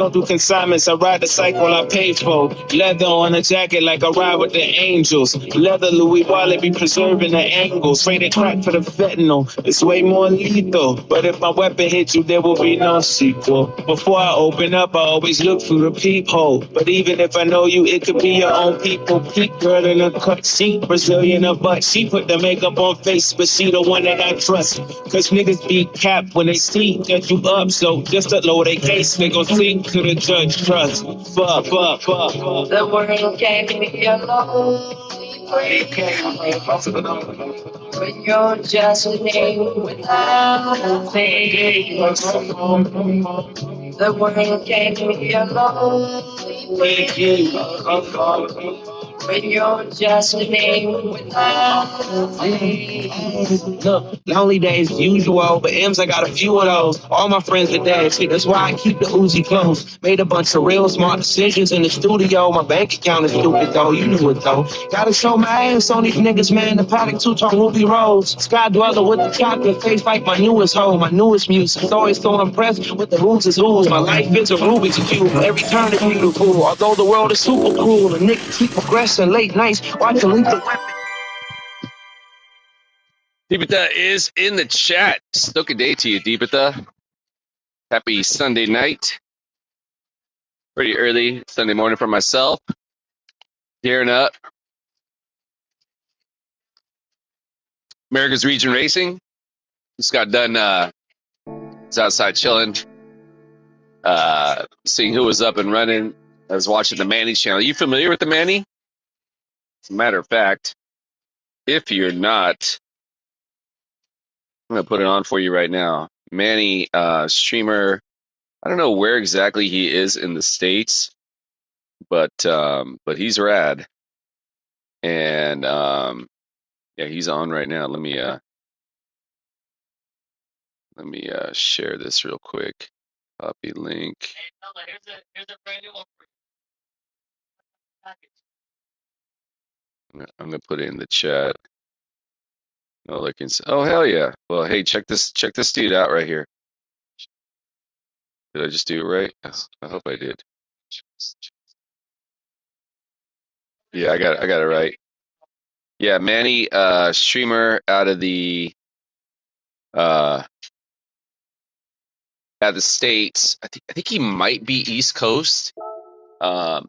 Don't do consignments, I ride the cycle I pay for. Leather on a jacket like I ride with the angels. Leather Louis Wallet be preserving the angles. Rated crack for the fentanyl, it's way more lethal. But if my weapon hits you, there will be no sequel. Before I open up, I always look through the peephole. But even if I know you, it could be your own people. Peep girl in a cut seat, Brazilian a butt. She put the makeup on face, but she the one that I trust. Cause niggas be capped when they see that you up. So just to load a case, they gon' see to the judge trust. Fuck. The world gave me a lonely place. When you're just a name without a face. The world gave me a lonely place. When you're just a name without a face. Look, lonely days usual, but M's I got a few of those. All my friends are dead, shit, that's why I keep the Uzi close. Made a bunch of real smart decisions in the studio. My bank account is stupid though, you knew it though. Gotta show my ass on these niggas, man. The paddock two-tone ruby rose. Sky dweller with the chocolate face like my newest hoe, my newest music. Always so impressed with the who's is who's. My life is a Rubik's Cube. Every turn is beautiful. Although the world is super cruel, the niggas keep progressing late nights, watching lethal weapon. Deepita is in the chat. Still good day to you, Deepita. Happy Sunday night. Pretty early Sunday morning for myself. Gearing up. America's Region Racing. Just got done. Was outside chilling. Seeing who was up and running. I was watching the Manny channel. Are you familiar with the Manny? As a matter of fact, if you're not, I'm going to put it on for you right now. Manny, streamer. I don't know where exactly he is in the States, but he's rad. And yeah, he's on right now. Let me share this real quick. Copy link. Hey, fella, here's a brand new one for you. I'm gonna put it in the chat. No, oh hell yeah! Well, hey, check this dude out right here. Did I just do it right? I hope I did. Yeah, I got it right. Yeah, Manny, streamer out of the States. I think he might be East Coast.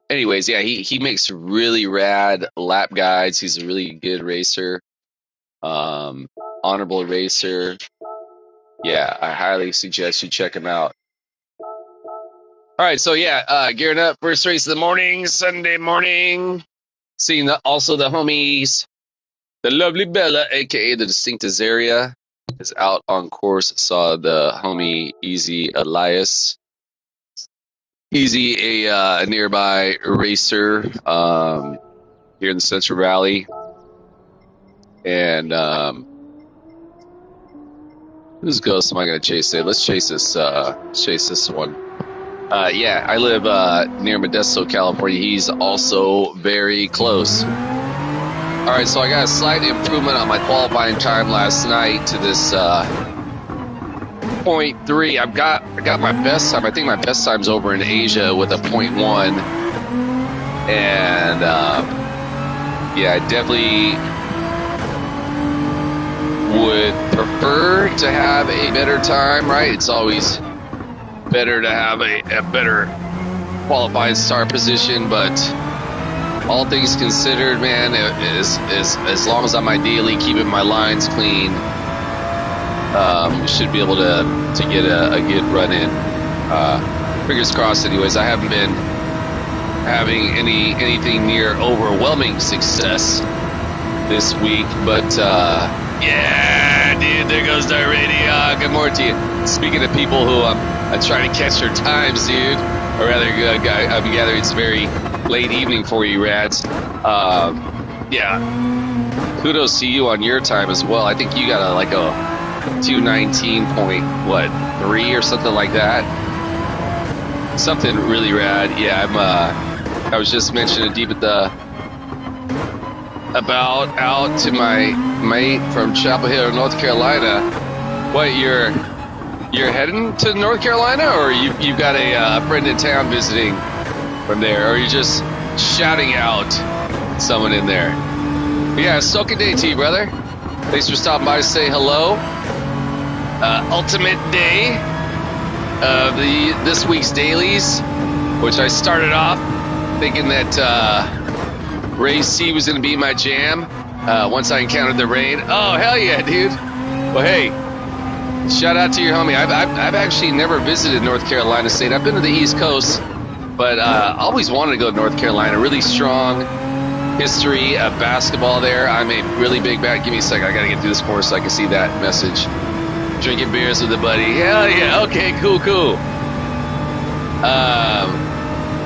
Anyways, yeah, he makes really rad lap guides. He's a really good racer. Honorable racer. Yeah, I highly suggest you check him out. All right, so yeah, gearing up, first race of the morning, Sunday morning. Seeing also the homies, the lovely Bella, aka the Distinct Azaria, is out on course. Saw the homie Easy Elias. Easy, a nearby racer here in the Central Valley. And whose ghost am I going to chase today? Let's chase this one. Yeah, I live near Modesto, California. He's also very close. All right, so I got a slight improvement on my qualifying time last night to this 0.3. I got my best time. I think my best time's over in Asia with a 0.1. And yeah, I definitely would prefer to have a better time, right? It's always better to have a better qualified start position, but all things considered, man, as long as I'm ideally keeping my lines clean, should be able to get a good run in. Fingers crossed. Anyways, I haven't been having anything near overwhelming success this week, but yeah, dude, there goes the radio. Good morning to you. Speaking of people who I'm trying to catch their times, dude, or rather, I'm gathering it's very late evening for you, Rads. Yeah, kudos to you on your time as well. I think you got a 219.3 or something like that. Something really rad. Yeah, I was just mentioning deep at the about out to my mate from Chapel Hill, North Carolina. What, you're You're heading to North Carolina, or you've got a friend in town visiting from there, or are you just shouting out someone in there? But yeah, soaking day to you, brother. Thanks for stopping by to say hello. Ultimate day of this week's dailies, which I started off thinking that Ray C was going to be my jam once I encountered the rain. Oh, hell yeah, dude. Well, hey, shout out to your homie. I've actually never visited North Carolina State. I've been to the East Coast, but always wanted to go to North Carolina. Really strong history of basketball there. I'm a really big bat. Give me a second. I got to get through this course so I can see that message. Drinking beers with a buddy. Hell yeah. Okay, cool.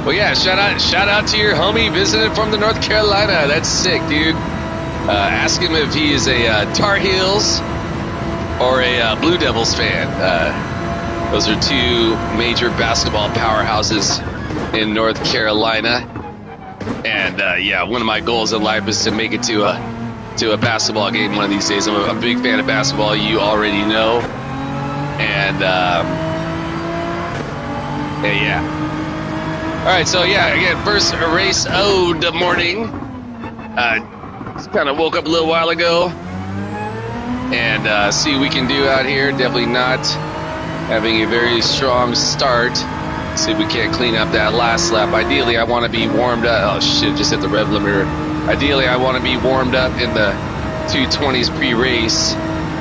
Well, yeah, shout out to your homie visiting from the North Carolina. That's sick, dude. Ask him if he is a Tar Heels or a Blue Devils fan. Those are two major basketball powerhouses in North Carolina. And yeah, one of my goals in life is to make it to a basketball game one of these days. I'm a big fan of basketball, you already know. And yeah. All right, so yeah, again, first race ode morning. Just kind of woke up a little while ago and see what we can do out here. Definitely not having a very strong start. See if we can't clean up that last lap. Ideally, I want to be warmed up. Oh shit, just hit the rev limiter. Ideally, I want to be warmed up in the 220s pre-race.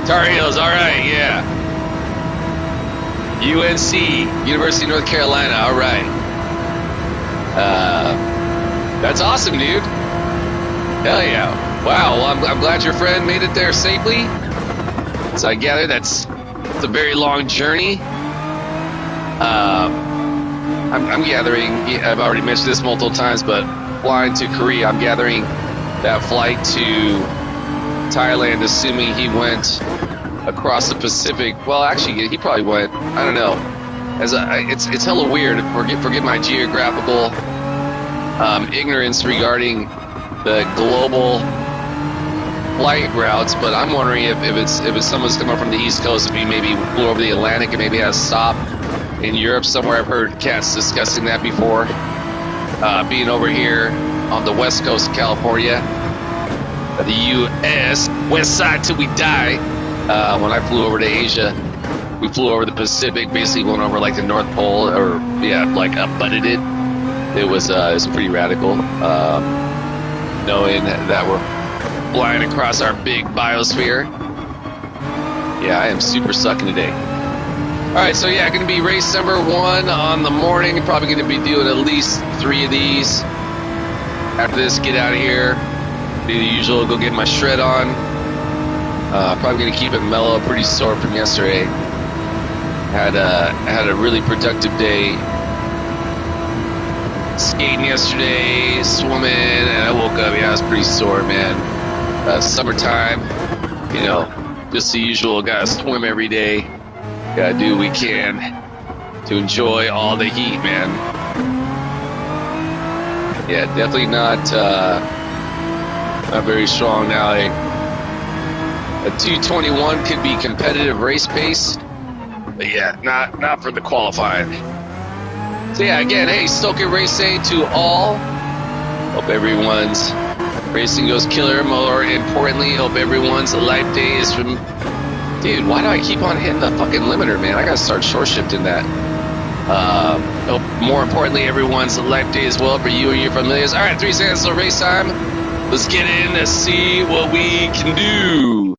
Tar Heels, all right, yeah. UNC, University of North Carolina, all right. That's awesome, dude. Hell yeah. Wow, well, I'm glad your friend made it there safely. So I gather it's a very long journey. I'm gathering, I've already mentioned this multiple times, but flying to Korea, I'm gathering that flight to Thailand, assuming he went across the Pacific. Well, actually, he probably went, I don't know. It's hella weird. Forget my geographical ignorance regarding the global flight routes, but I'm wondering if someone's coming from the East Coast, if he maybe flew over the Atlantic and maybe has a stop in Europe somewhere. I've heard cats discussing that before. Being over here on the west coast of California, the U.S. West side till we die. When I flew over to Asia, we flew over the Pacific, basically went over like the North Pole, or yeah, like butted it. It was pretty radical, knowing that we're flying across our big biosphere. Yeah, I am super sucking today. All right, so yeah, going to be race number 1 on the morning. Probably going to be doing at least 3 of these. After this, get out of here. Do the usual, go get my shred on. Probably going to keep it mellow. Pretty sore from yesterday. Had a really productive day. Skating yesterday, swimming, and I woke up. Yeah, I was pretty sore, man. Summertime, you know, just the usual. Gotta swim every day. Gotta do what we can to enjoy all the heat, man. Yeah, definitely not very strong now. A 221 could be competitive race pace, but yeah, not for the qualifying. So yeah, again, hey, Stoke It Race Day to all. Hope everyone's racing goes killer. More importantly, hope everyone's life day is from... Dude, why do I keep on hitting the fucking limiter, man? I gotta start short shifting that. More importantly, everyone's life day as well for you and your familiars. All right, 3 seconds till race time. Let's get in and see what we can do.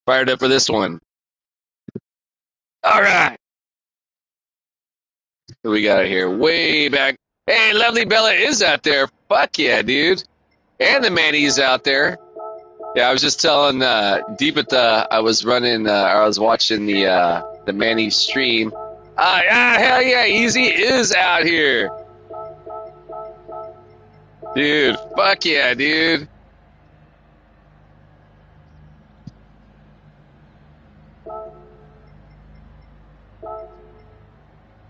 Fired up for this one. All right. What we got here? Way back. Hey, lovely Bella is out there. Fuck yeah, dude. And the Manny's out there. Yeah, I was just telling Deep at I was running, or I was watching the Manny stream. Yeah, hell yeah, Easy is out here. Dude, fuck yeah, dude.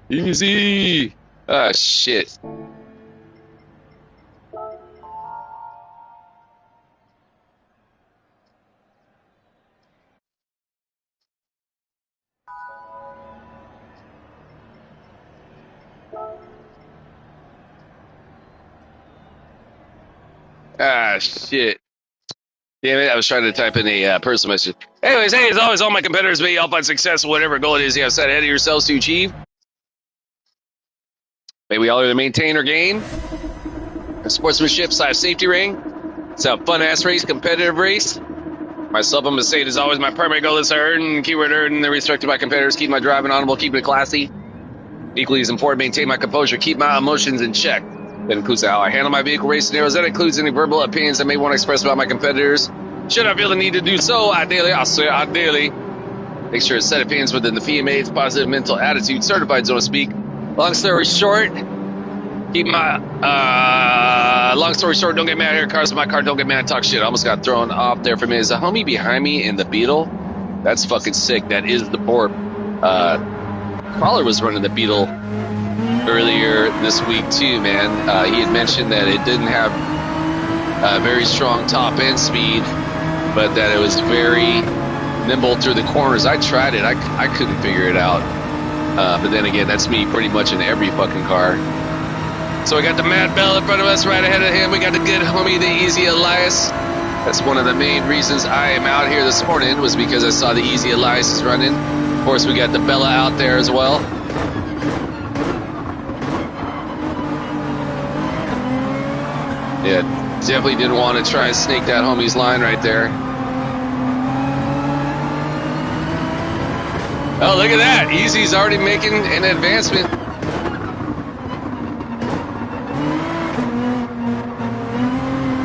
Easy. Oh, shit. Ah, shit. Damn it, I was trying to type in a personal message. Anyways, hey, as always, all my competitors, may all find success, whatever goal it is you have set ahead of yourselves to achieve. May we all either maintain or gain a sportsmanship / safety ring. It's a fun-ass race, competitive race. Myself, I'm going to say it is always my primary goal is to earn, keyword earn, the respect of my competitors, keep my driving honorable, keep it classy. Equally as important, maintain my composure, keep my emotions in check. That includes how I handle my vehicle race scenarios. That includes any verbal opinions I may want to express about my competitors. Should I feel the need to do so, ideally, I'll say ideally. Make sure to set opinions within the PMA's positive mental attitude, certified, so to speak. Long story short, keep my, long story short, don't get mad here, cars in my car, don't get mad, talk shit. I almost got thrown off there for a minute. Is the homie behind me in the Beetle? That's fucking sick. That is the Borp. Crawler was running the Beetle earlier this week too, man. He had mentioned that it didn't have very strong top end speed, but that it was very nimble through the corners. I tried it. I couldn't figure it out. But then again, that's me pretty much in every fucking car. So we got the Mad Bell in front of us, right ahead of him. We got the good homie, the Easy Elias. That's one of the main reasons I am out here this morning, was because I saw the Easy Elias is running. Of course, we got the Bella out there as well. Yeah, definitely didn't want to try and snake that homie's line right there. Oh, look at that. Easy's already making an advancement.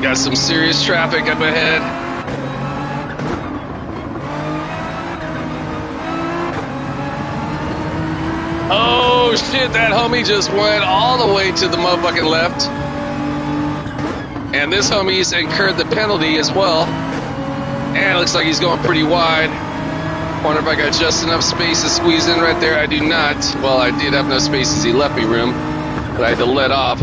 Got some serious traffic up ahead. Oh, shit. That homie just went all the way to the motherfucking left. And this homie's incurred the penalty as well. And it looks like he's going pretty wide. Wonder if I got just enough space to squeeze in right there. I do not. Well, I did have no space as he left me room, but I had to let off.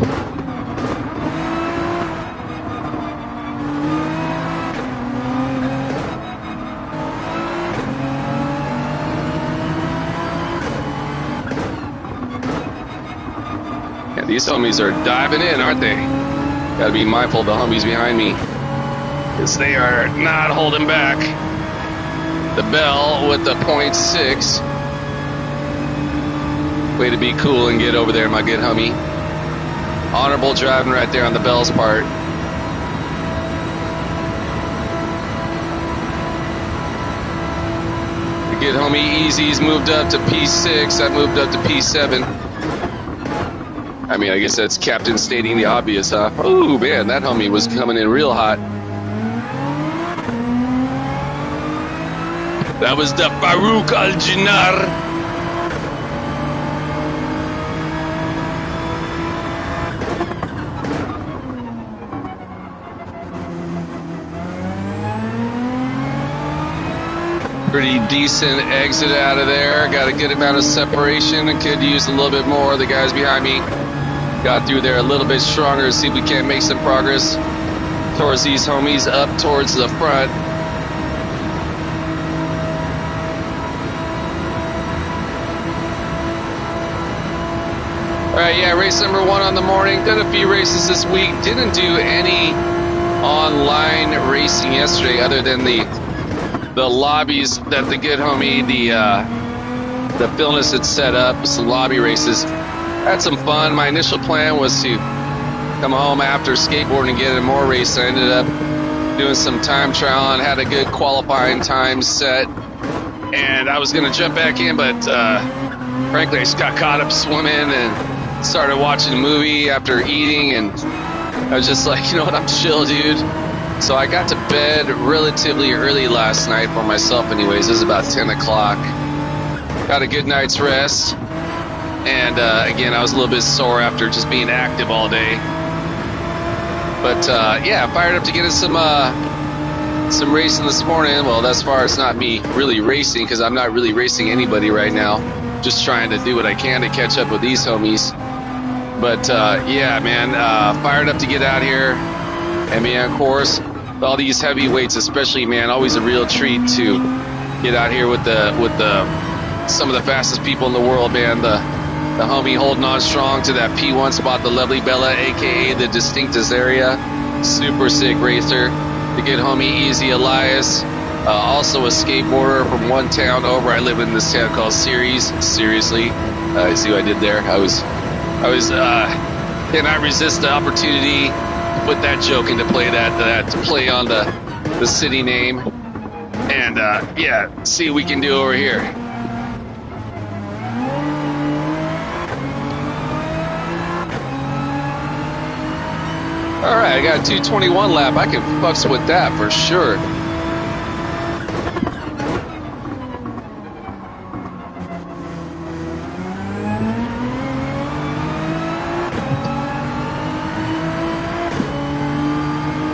Yeah, these homies are diving in, aren't they? Gotta be mindful of the homies behind me, because they are not holding back. The Bell with the 0.6. Way to be cool and get over there, my good homie. Honorable driving right there on the Bell's part. The good homie Easy's moved up to P6. I moved up to P7. I mean, I guess that's Captain stating the obvious, huh? Oh, man, that homie was coming in real hot. That was the Farouk Al-Jinar. Pretty decent exit out of there. Got a good amount of separation and could use a little bit more. The guys behind me got through there a little bit stronger. See if we can't make some progress towards these homies up towards the front. All right, yeah, race number 1 on the morning. Done a few races this week. Didn't do any online racing yesterday other than the lobbies that the good homie, the Philness had set up, some lobby races. Had some fun. My initial plan was to come home after skateboarding and get in more race. I ended up doing some time trial and had a good qualifying time set. And I was going to jump back in, but frankly, I just got caught up swimming and started watching a movie after eating, and I was just like, you know what, I'm chill, dude. So I got to bed relatively early last night for myself anyways. It was about 10 o'clock. Got a good night's rest. And again, I was a little bit sore after just being active all day. But yeah, fired up to get in some racing this morning. Well, thus far it's not me really racing, because I'm not really racing anybody right now. Just trying to do what I can to catch up with these homies. But yeah, man, fired up to get out here. And man, of course, all these heavyweights, especially, man, always a real treat to get out here with some of the fastest people in the world, man. The homie holding on strong to that P1 spot, the lovely Bella, aka the Distinctus area. super sick racer. The good homie Easy Elias, also a skateboarder from one town over. I live in this town called Ceres. Seriously, see what I did there? I was cannot resist the opportunity to put that joke into play, that play on the city name, and yeah, see what we can do over here. All right, I got a 221 lap. I can fucks with that for sure.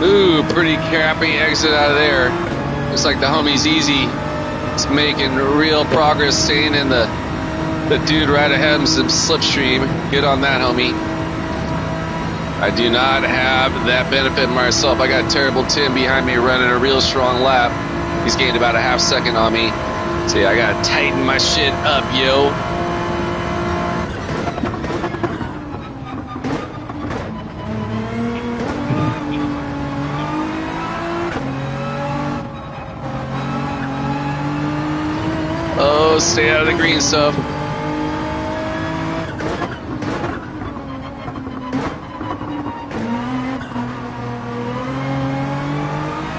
Ooh, pretty crappy exit out of there. Looks like the homie's Easy. It's making real progress, staying in the dude right ahead of him, some slipstream. Good on that, homie. I do not have that benefit myself. I got Terrible Tim behind me running a real strong lap. He's gained about a half second on me. So yeah, I gotta tighten my shit up, yo. Oh, stay out of the green stuff.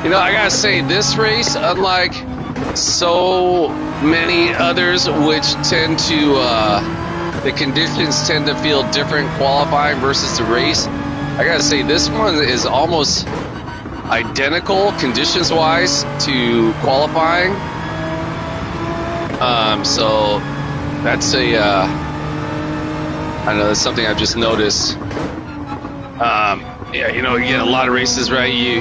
You know, I gotta say, this race, unlike so many others, which tend to, the conditions tend to feel different qualifying versus the race, I gotta say, this one is almost identical conditions-wise to qualifying. So that's I know that's something I've just noticed. Yeah, you know, you get a lot of races, right? You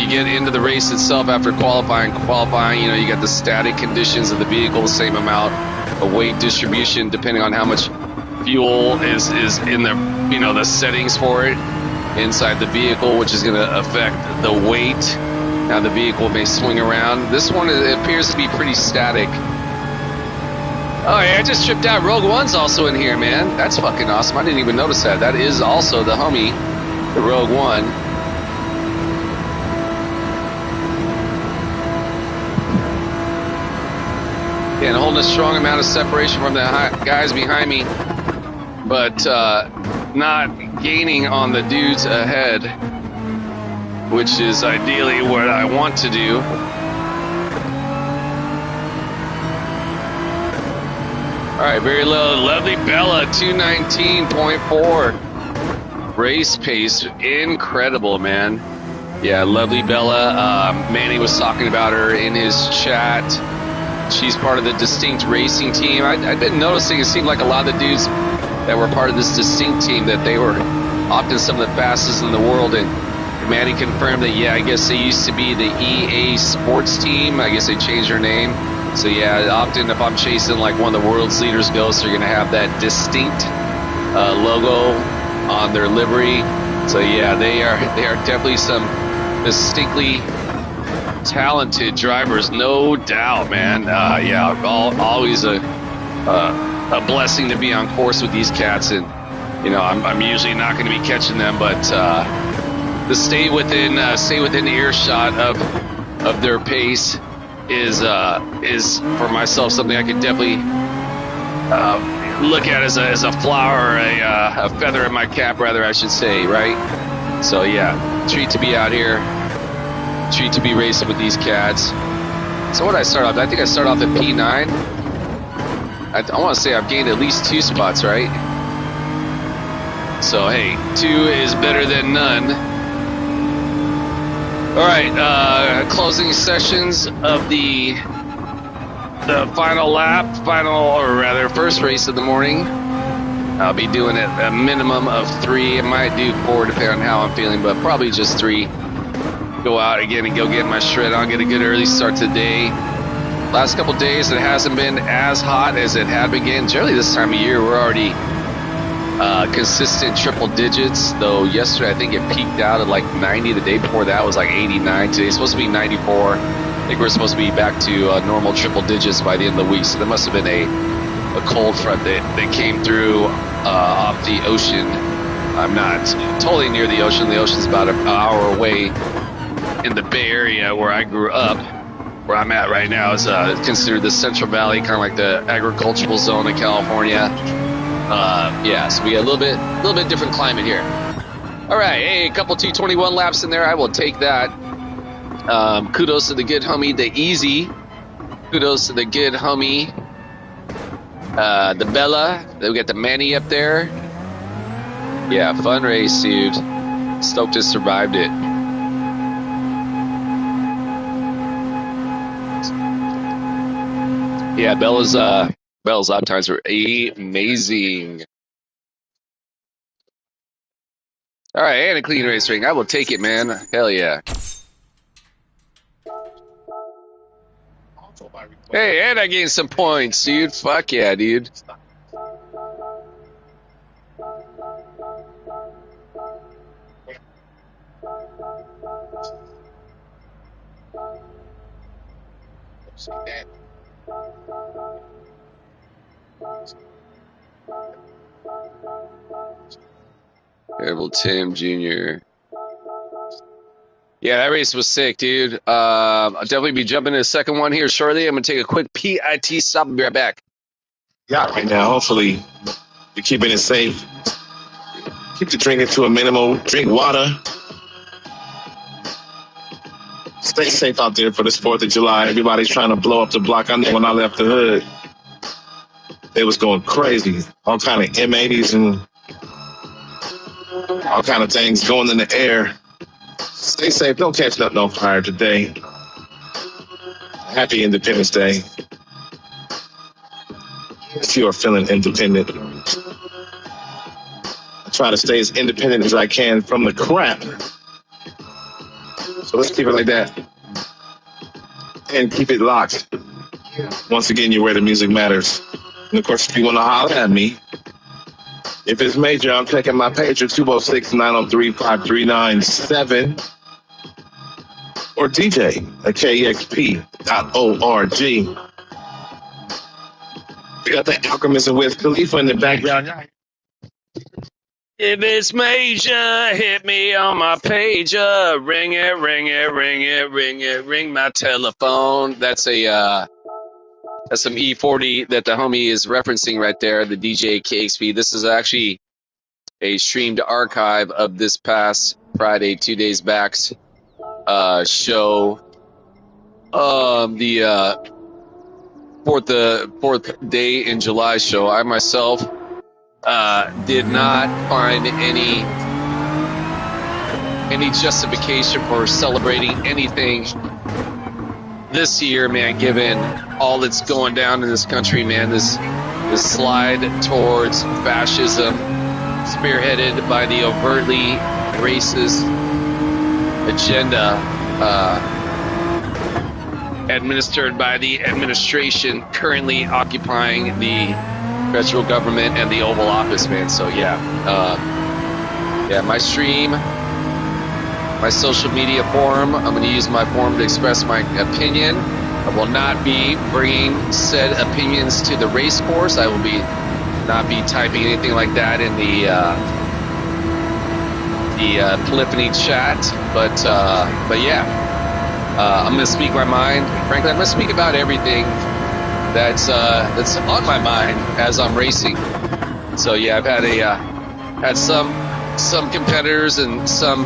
get into the race itself after qualifying, you know, you got the static conditions of the vehicle, the same amount of weight distribution, depending on how much fuel is in the, you know, the settings for it inside the vehicle, which is going to affect the weight. Now the vehicle may swing around. This one, it appears to be pretty static. Oh, yeah, I just tripped out. Rogue One's also in here, man. That's fucking awesome. I didn't even notice that. That is also the homie, the Rogue One. Yeah, and holding a strong amount of separation from the guys behind me, but not gaining on the dudes ahead, which is ideally what I want to do. All right, very low. Lovely Bella, 219.4. Race pace, incredible, man. Yeah, Lovely Bella. Manny was talking about her in his chat. She's part of the Distinct Racing team. I've been noticing it seemed like a lot of the dudes that were part of this Distinct team, that they were often some of the fastest in the world. And Manny confirmed that, yeah, I guess they used to be the EA Sports team. I guess they changed their name. So yeah, often if I'm chasing like one of the world's leaders ghosts, they're gonna have that Distinct logo on their livery. So yeah, they are definitely some distinctly talented drivers, no doubt, man. Yeah, always a blessing to be on course with these cats, and you know, I'm usually not going to be catching them, but to stay within earshot of their pace is for myself something I could definitely look at as a flower, or a feather in my cap, rather, I should say, right? So yeah, treat to be out here, treat to be racing with these cats. So what did I start off? I think I started off at P9. I want to say I've gained at least 2 spots, right? So hey, 2 is better than none. All right, closing sessions of the final lap, or rather first race of the morning. I'll be doing it a minimum of 3. I might do 4 depending on how I'm feeling, but probably just 3. Go out again and go get my shred on, get a good early start to the day. Last couple days it hasn't been as hot as it had been. Generally this time of year we're already consistent triple digits, though yesterday I think it peaked out at like 90. The day before that was like 89. Today's supposed to be 94. I think we're supposed to be back to normal triple digits by the end of the week. So there must have been a cold front that came through off the ocean I'm not totally near the ocean. The ocean's about an hour away in the Bay Area where I grew up. Where I'm at right now is considered the Central Valley, kind of like the agricultural zone of California. Yeah, so we got a little bit different climate here. All right, hey, a couple 221 laps in there. I will take that. Kudos to the good homie, the Easy. Kudos to the good homie, the Bella. Then we got the Manny up there. Yeah, fun race, dude. Stoked to survived it. Yeah, Bella's lap times were amazing. All right, and a clean race ring. I will take it, man. Hell yeah. Hey, and I gained some points, dude. Fuck yeah, dude. Terrible Tim Jr. Yeah, that race was sick, dude. I'll definitely be jumping in the second one here shortly. I'm going to take a quick PIT stop and be right back. Yeah, right now, hopefully you're keeping it safe. Keep the drinking to a minimum. Drink water. Stay safe out there for this 4th of July. Everybody's trying to blow up the block. I know when I left the hood, it was going crazy. All kind of M80s and all kind of things going in the air. Stay safe. Don't catch nothing on fire today. Happy Independence Day. If you are feeling independent, I try to stay as independent as I can from the crap. So let's keep it like that. And keep it locked. Once again, you're where the music matters. And of course, if you want to holler at me, if it's major, I'm checking my pager, 206-903-5397. Or DJ at KEXP.org. We got the Alchemist and Wiz Khalifa in the background. If it's major, hit me on my pager. Ring it, ring it, ring it, ring it, ring my telephone. That's some E40 that the homie is referencing right there, the DJ KXP. This is actually a streamed archive of this past Friday, 2 days back's show. The fourth day in July show. I myself did not find any justification for celebrating anything this year, man, given all that's going down in this country, man. This slide towards fascism, spearheaded by the overtly racist agenda administered by the administration currently occupying the federal government and the Oval Office, man. So yeah, my stream, my social media forum, I'm going to use my forum to express my opinion. I will not be bringing said opinions to the race course. I will not be typing anything like that in the Polyphony chat. But yeah, I'm going to speak my mind. Frankly, I'm going to speak about everything that's on my mind as I'm racing. So yeah, I've had some competitors and some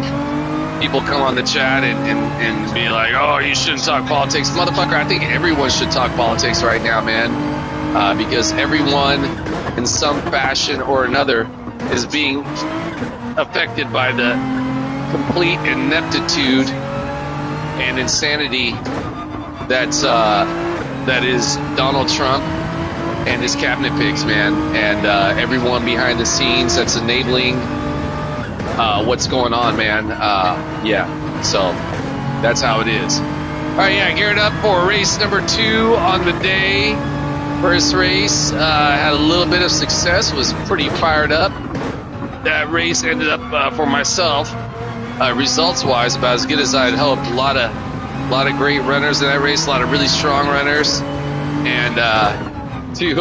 people come on the chat and be like, oh, you shouldn't talk politics. Motherfucker, I think everyone should talk politics right now, man. Because everyone in some fashion or another is being affected by the complete ineptitude and insanity that is Donald Trump and his cabinet picks, man, and everyone behind the scenes that's enabling what's going on, man. Yeah, so that's how it is. All right, yeah, geared up for race number 2 on the day. First race, had a little bit of success, was pretty fired up. That race ended up for myself, results-wise, about as good as I'd hoped. A lot of great runners in that race, a lot of really strong runners, and to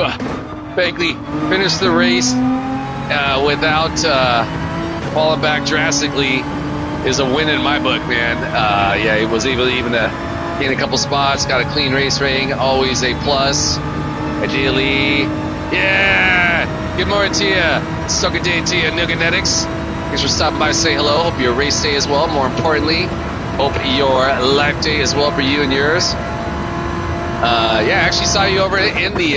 frankly finish the race without falling back drastically is a win in my book, man. Yeah, he was able even to gain a couple spots, got a clean race rating, always a plus. Ideally, yeah. Good morning to you. Suck a day to you, Nuganetics. Thanks for stopping by to say hello. Hope your race day as well. More importantly, hope your life day as well for you and yours. Yeah, I actually saw you over in the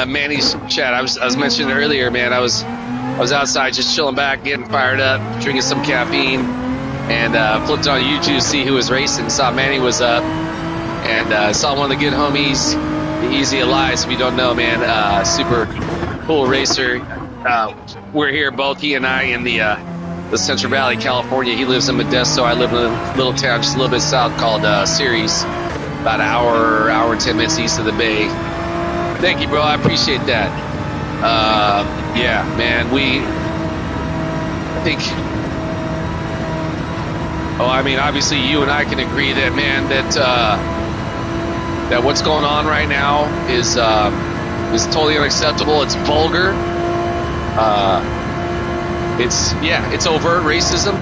Manny's chat. I was mentioning earlier, man. I was outside just chilling back, getting fired up, drinking some caffeine, and flipped on YouTube to see who was racing. Saw Manny was up, and saw one of the good homies, the Easy Elias. If you don't know, man, super cool racer. We're here, both he and I, in the Central Valley, California. He lives in Modesto. I live in a little town just a little bit south called Ceres, about an hour and 10 minutes east of the Bay. Thank you, bro. I appreciate that. Yeah, man, I mean, obviously you and I can agree that, man, that what's going on right now is totally unacceptable. It's vulgar. It's overt racism,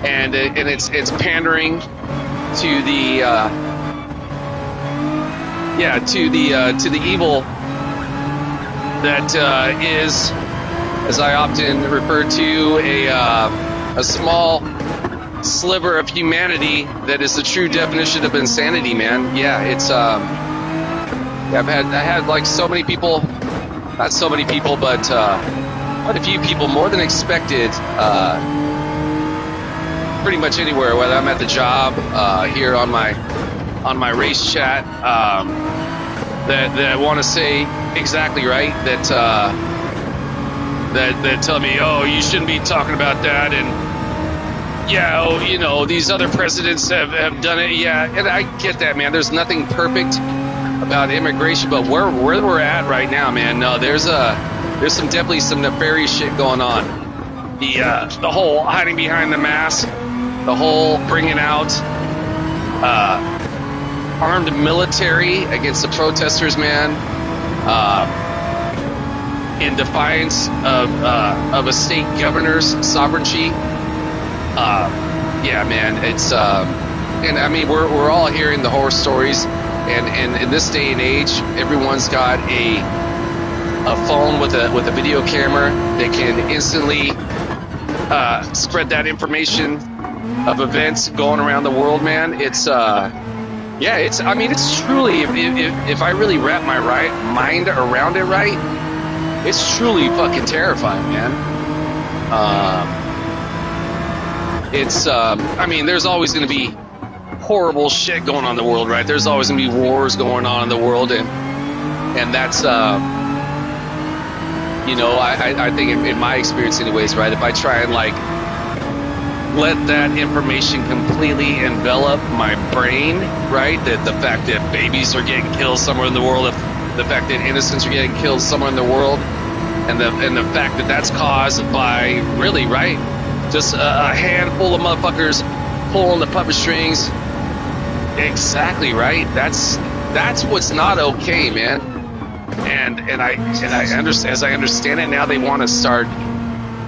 and it's pandering to the evil that is, as I often refer to, a small sliver of humanity that is the true definition of insanity, man. Yeah, it's I had like so many people, not so many people, but quite a few people, more than expected, pretty much anywhere, whether I'm at the job, here on my race chat, that want to say exactly right, that tell me, oh, you shouldn't be talking about that, and yeah, oh, you know, these other presidents have done it. Yeah, and I get that, man. There's nothing perfect about immigration, but where we're at right now, man, no, there's definitely some nefarious shit going on. The whole hiding behind the mask, the whole bringing out armed military against the protesters, man, in defiance of a state governor's sovereignty. Yeah, man, it's and I mean we're all hearing the horror stories, and in this day and age, everyone's got a phone with a video camera that can instantly spread that information of events going around the world, man. It's I mean, it's truly, if I really wrap my mind around it right, it's truly fucking terrifying, man. I mean, there's always going to be horrible shit going on in the world, right? There's always going to be wars going on in the world, and that's, you know, I think in my experience anyways, right, if I try and like let that information completely envelop my brain, right, that the fact that babies are getting killed somewhere in the world, the fact that innocents are getting killed somewhere in the world, and the fact that that's caused by, really, right, just a handful of motherfuckers pulling the puppet strings. Exactly, right. That's what's not okay, man. And I understand, as I understand it now, they want to start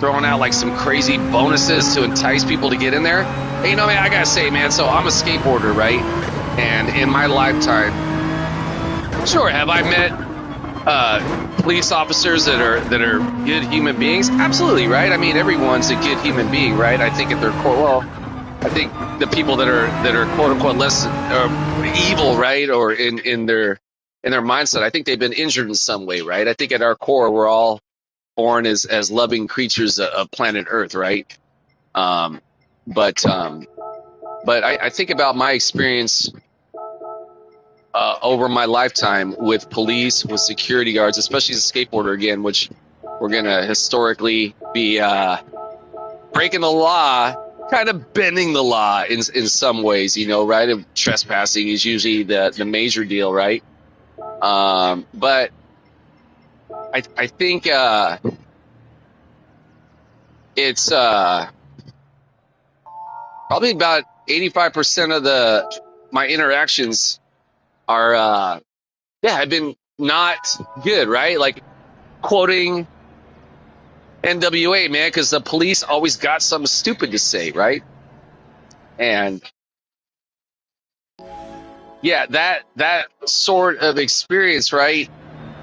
throwing out like some crazy bonuses to entice people to get in there. Hey, you know, man, I gotta say, man, so I'm a skateboarder, right? And in my lifetime, sure, have I met police officers that are good human beings? Absolutely, right? I mean, everyone's a good human being, right? I think at their core, well, I think the people that are quote unquote less evil, right, or in their mindset, I think they've been injured in some way, right? I think at our core, we're all born as loving creatures of planet Earth, right? But I think about my experience over my lifetime with police, with security guards, especially as a skateboarder again, which we're gonna historically be breaking the law, kind of bending the law in some ways, you know, right? Trespassing is usually the major deal, right? But I think it's probably about 85% of my interactions are have been not good, right? Like quoting NWA, man, because the police always got something stupid to say, right? And yeah, that sort of experience, right?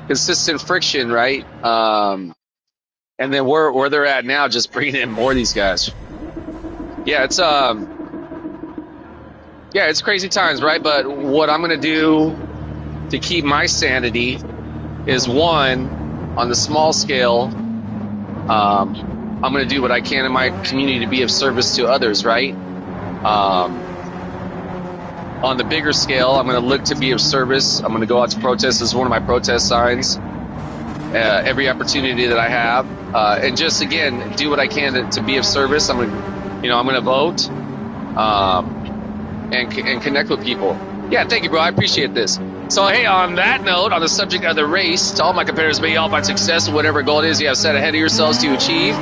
Consistent friction, right? And then where they're at now, just bringing in more of these guys. Yeah, it's crazy times, right? But what I'm gonna do to keep my sanity is, one, on the small scale, I'm gonna do what I can in my community to be of service to others, right? On the bigger scale, I'm gonna look to be of service. I'm gonna go out to protest. This is one of my protest signs. Every opportunity that I have, and just again do what I can to be of service. I'm gonna vote, and connect with people. Yeah, thank you, bro. I appreciate this. So, hey, on that note, on the subject of the race, to all my competitors, may you all find success in whatever goal it is you have set ahead of yourselves to achieve.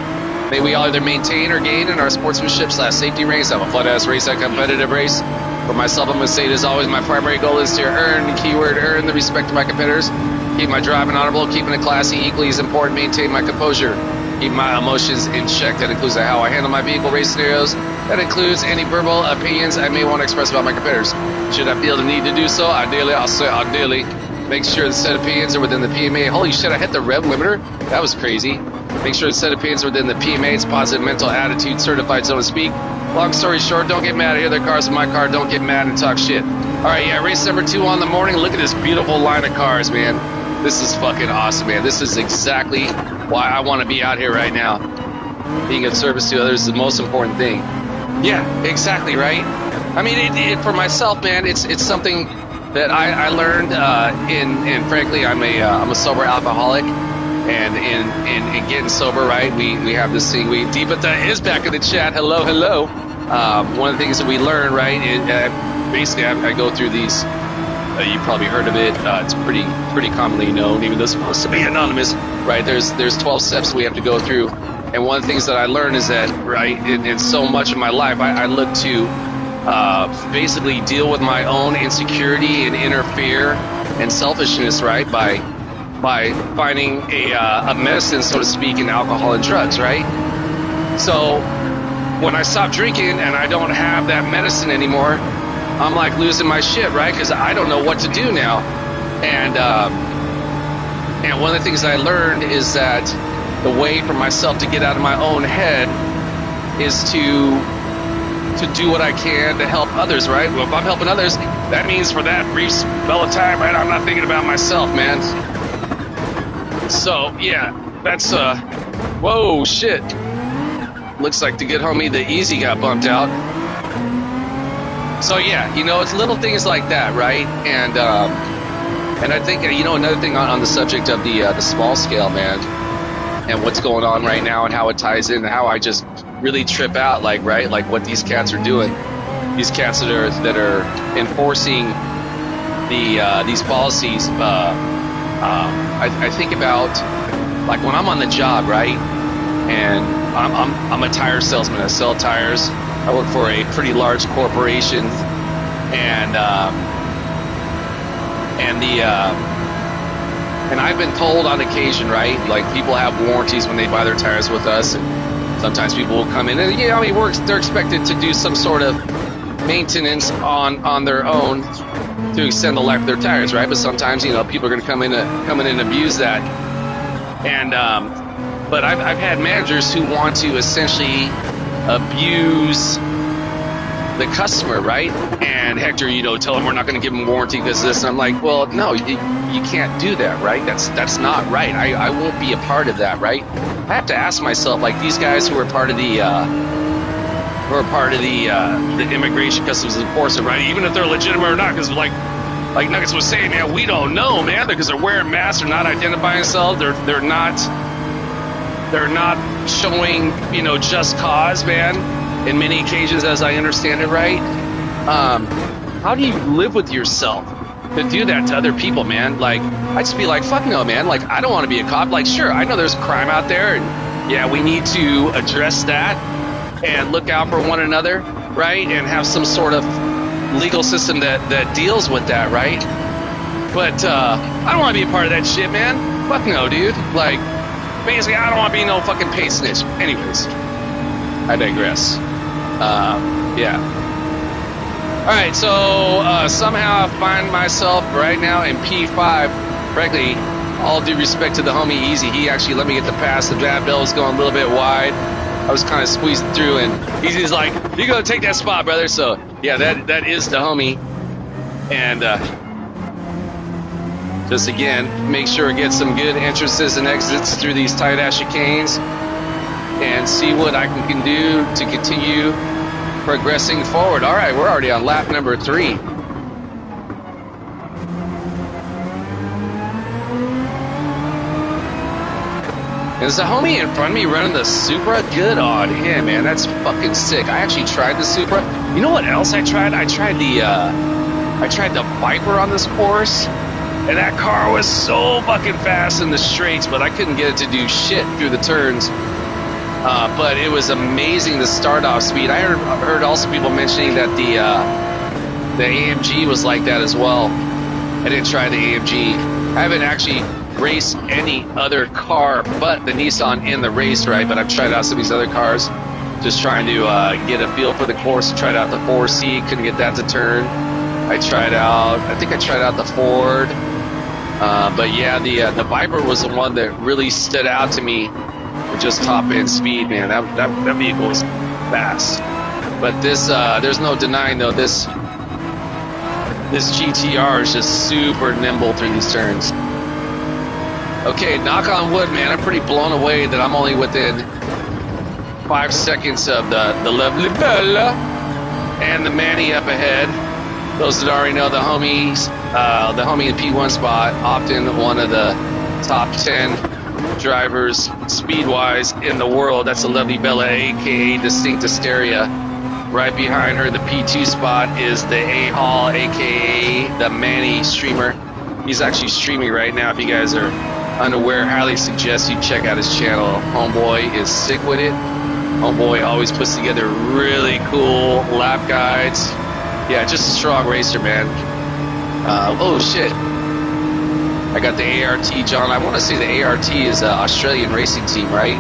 May we all either maintain or gain in our sportsmanship/safety race. Have a fun-ass race, a competitive race. For myself, I'm going to say it as always, my primary goal is to earn the respect of my competitors. Keep my driving honorable, keeping it classy, equally as important, maintain my composure. Keep my emotions in check. That includes how I handle my vehicle race scenarios. That includes any verbal opinions I may want to express about my competitors. Should I feel the need to do so, ideally, make sure the set opinions are within the PMA. Holy shit, I hit the rev limiter? That was crazy. Make sure the set opinions are within the PMA's positive mental attitude certified, so to speak. Long story short, don't get mad at other cars in my car. Don't get mad and talk shit. All right, yeah, race number 2 on the morning. Look at this beautiful line of cars, man. This is fucking awesome, man. This is exactly why I want to be out here right now. Being of service to others is the most important thing. Yeah, exactly, right? I mean, for myself, man, it's something that I learned in frankly, I'm a sober alcoholic, and in getting sober, right? We have this thing. Deepata is back in the chat. Hello. One of the things that we learn, right? Basically, I go through these. You probably heard of it. It's pretty commonly known, even though it's supposed to be anonymous, right? There's 12 steps we have to go through, and one of the things that I learned is that, right, in so much of my life, I look to basically deal with my own insecurity and inner fear and selfishness, right, by finding a medicine, so to speak, in alcohol and drugs, right? So when I stop drinking and I don't have that medicine anymore, I'm like losing my shit, right? Because I don't know what to do now. And one of the things I learned is that the way for myself to get out of my own head is to do what I can to help others, right? Well, if I'm helping others, that means for that brief spell of time, right, I'm not thinking about myself, man. So, yeah, that's, whoa, shit. Looks like the good homie, the Easy, got bumped out. So, yeah, it's little things like that, right? And I think, another thing on the subject of the small scale, man, and what's going on right now and how it ties in and how I just really trip out, like what these cats are doing. These cats that are enforcing these policies. I think about, like, when I'm on the job, right? And I'm a tire salesman. I sell tires. I work for a pretty large corporation, and I've been told on occasion, right? Like, people have warranties when they buy their tires with us, and sometimes people will come in and they're expected to do some sort of maintenance on their own to extend the life of their tires, right? But sometimes, people are going to come in and abuse that. And but I've had managers who want to essentially abuse the customer, right? And Hector, tell them we're not going to give them warranty because this. And I'm like, well, no, you can't do that, right? That's not right. I won't be a part of that, right? I have to ask myself, like, these guys who are part of the immigration customs enforcement, right? Even if they're legitimate or not, because like Nuggets was saying, man, we don't know, man, because they're wearing masks, they're not identifying themselves, they're not showing, just cause, man. In many occasions, as I understand it, right? How do you live with yourself to do that to other people, man? Like, I'd just be like, fuck no, man. Like, I don't want to be a cop. Like, sure, I know there's crime out there, and yeah, we need to address that and look out for one another, right? And have some sort of legal system that deals with that, right? But I don't want to be a part of that shit, man. Fuck no, dude. Like, basically, I don't want to be no fucking paid snitch. Anyways, I digress. Yeah. All right, so somehow I find myself right now in P5. Frankly, all due respect to the homie Easy, he actually let me get the pass. The draft bell was going a little bit wide. I was kind of squeezing through, and Easy's like, "You're gonna take that spot, brother." So yeah, that is the homie, and just again, make sure to get some good entrances and exits through these tight ass chicanes, and see what I can do to continue progressing forward. All right, we're already on lap number 3. Is the homie in front of me running the Supra? Good on him, man. That's fucking sick. I actually tried the Supra. You know what else I tried? I tried the Viper on this course, and that car was so fucking fast in the straights, but I couldn't get it to do shit through the turns. But it was amazing, the start-off speed. I heard also people mentioning that the AMG was like that as well. I didn't try the AMG. I haven't actually raced any other car but the Nissan in the race, right? But I've tried out some of these other cars, just trying to get a feel for the course. Tried out the 4C, couldn't get that to turn. I think I tried out the Ford. But yeah, the Viper was the one that really stood out to me. Just top end speed, man. That vehicle was fast. But this, there's no denying though, this GTR is just super nimble through these turns. Okay, knock on wood, man. I'm pretty blown away that I'm only within 5 seconds of the lovely Bella and the Manny up ahead. Those that already know the homies, the homie in P1 spot, often one of the top 10 drivers speed-wise in the world. That's a lovely Bella, aka Distinct Hysteria. Right behind her, the P2 spot, is the A-Hall, aka the Manny streamer. He's actually streaming right now. If you guys are unaware, highly suggest you check out his channel. Homeboy is sick with it. Homeboy always puts together really cool lap guides. Yeah, just a strong racer, man. Oh shit, I got the ART, John. I want to say the ART is an Australian racing team, right?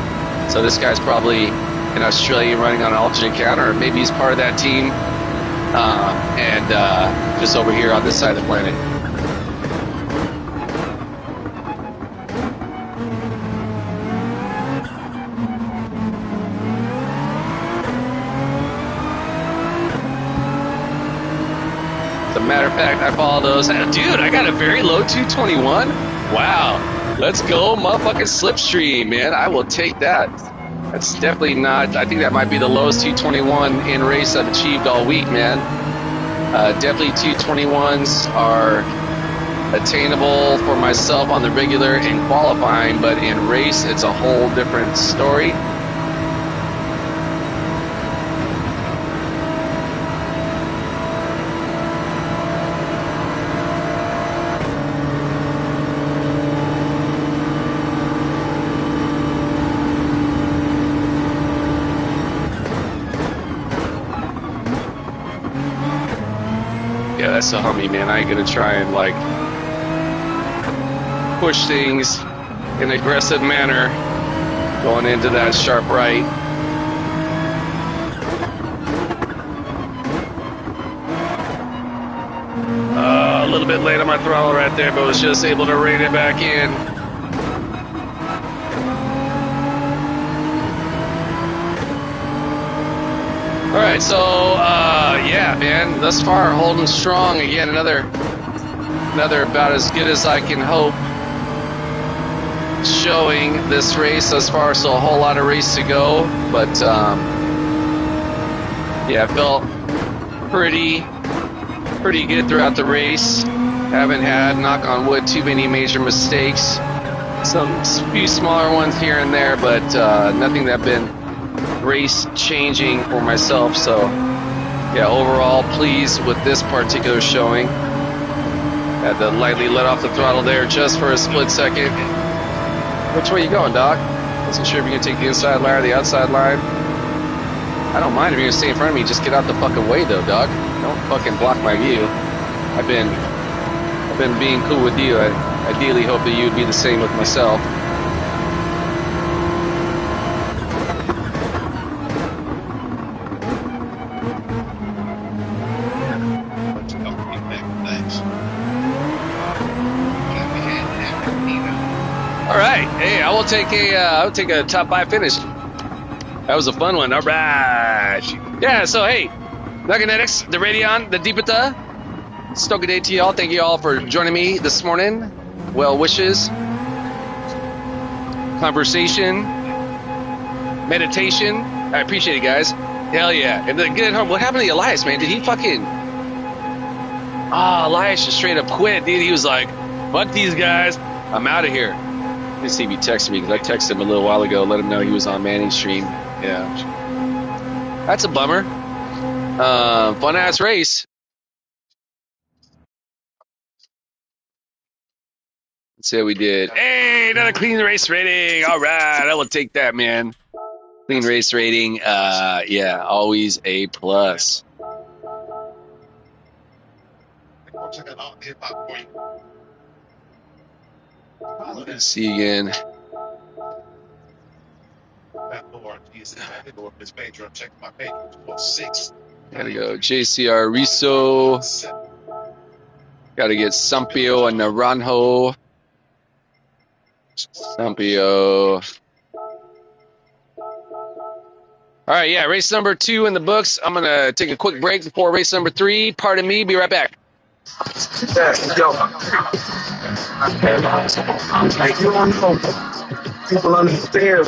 So this guy's probably an Australian running on an alternate counter, or maybe he's part of that team, and just over here on this side of the planet. As a matter of fact, I follow those. Dude, I got a very low 221. Wow. Let's go, motherfucking Slipstream, man. I will take that. That's definitely not, I think that might be the lowest 221 in race I've achieved all week, man. Definitely 221s are attainable for myself on the regular in qualifying, but in race, it's a whole different story. Yeah, that's a hummy, man. I ain't gonna try and like push things in an aggressive manner going into that sharp right. A little bit late on my throttle right there, but was just able to rein it back in. All right, so yeah, man, thus far holding strong. Again, another about as good as I can hope showing this race thus far. So a whole lot of race to go, but yeah, I felt pretty good throughout the race. Haven't had, knock on wood, too many major mistakes. Some few smaller ones here and there, but nothing that been race changing for myself. So yeah, overall pleased with this particular showing. Had to lightly let off the throttle there just for a split second. Which way you going, Doc? Wasn't sure if you can take the inside line or the outside line. I don't mind if you're gonna stay in front of me, just get out the fucking way though, Doc. Don't fucking block my view. I've been being cool with you. I ideally hope that you'd be the same with myself. take a top 5 finish. That was a fun one. All right. Yeah. So hey, Nuggetics, the Radeon, the Deepita. Stoke day to y'all. Thank you all for joining me this morning. Well wishes, conversation, meditation. I appreciate it, guys. Hell yeah. And then get it home. What happened to Elias, man? Did he fucking... Elias just straight up quit, dude. He was like, fuck these guys. I'm out of here. Let me see if he texted me, because I texted him a little while ago, let him know he was on Manning's stream. Yeah. That's a bummer. Fun-ass race. Let's see how we did. Hey, another clean race rating. All right, I will take that, man. Clean race rating. Yeah, always A+. Let's see again. Gotta go JCR Riso. Gotta get Sampio and Naranjo. Sampio. All right, yeah, race number 2 in the books. I'm going to take a quick break before race number 3. Pardon me, be right back. Yeah, yo. Like, you don't know. People understand.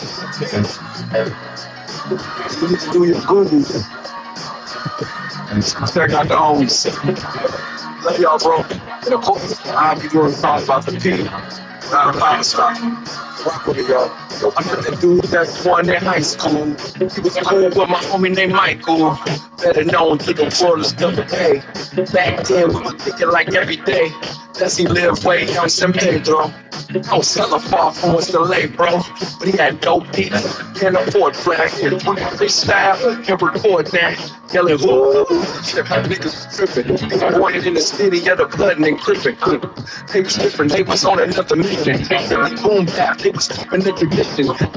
You need to do your goodies. Check out the homies. Love y'all, bro. And of course, I'll be doing songs about the team. Not a lot of stuff. Rock with it, y'all. I met that dude that won in high school. He was cool with my homie named Michael. Better known to the world as Double A. Back then, we were thinking like every day. Does he live way on San Pedro? Don't sell a far from what's the late, bro. But he had dope beats, can't afford black. And when I freestyle, can record that. Yelling, whoa, niggas tripping. They wanted in the city of the blood and encrypting. They was different, they was on another mission. They boom bap, they was keeping the tradition.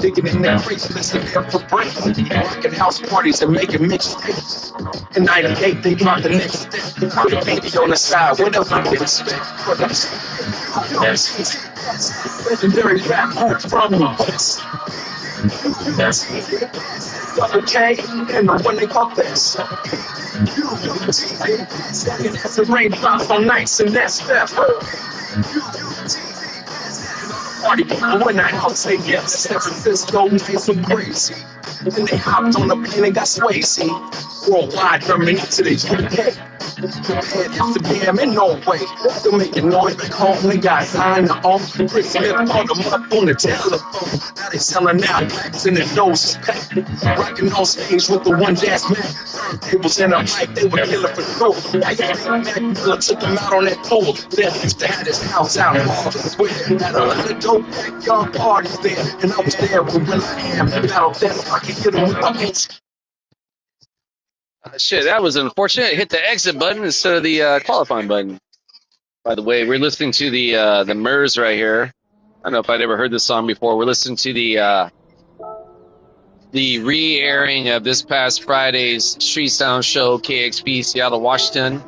Digging in their creeks, listening for breaks. Rocking house parties and making mixtapes. In 98, they dropped the next step. Put a baby on the side, what else I can expect? Legendary rap group from the West. Double K and the one they call this. Second as the rain drops on nights and that's that. Party people when I out say yes. San Francisco made some crazy. Then they hopped on the plane and got Swayze. Worldwide drumming to the UK. Amsterdam in Norway. Still making noise back home. They got signed to own. Chris Smith called them up on the telephone. Now they selling out packs in the nose pack. Rocking on stage with the one jazz man. Turntables in a mic, they were killing for sure. Now you think Mac Miller took them out on that pole. Then used to have his house out in Harvard Square. Had a lot of dope backyard parties there. And I was there with Will I Am. Battle that I could get them with my hands. Shit, that was unfortunate. Hit the exit button instead of the qualifying button. By the way, we're listening to the Murs right here. I don't know if I'd ever heard this song before. We're listening to the re-airing of this past Friday's Street Sound Show, KXP, Seattle, Washington.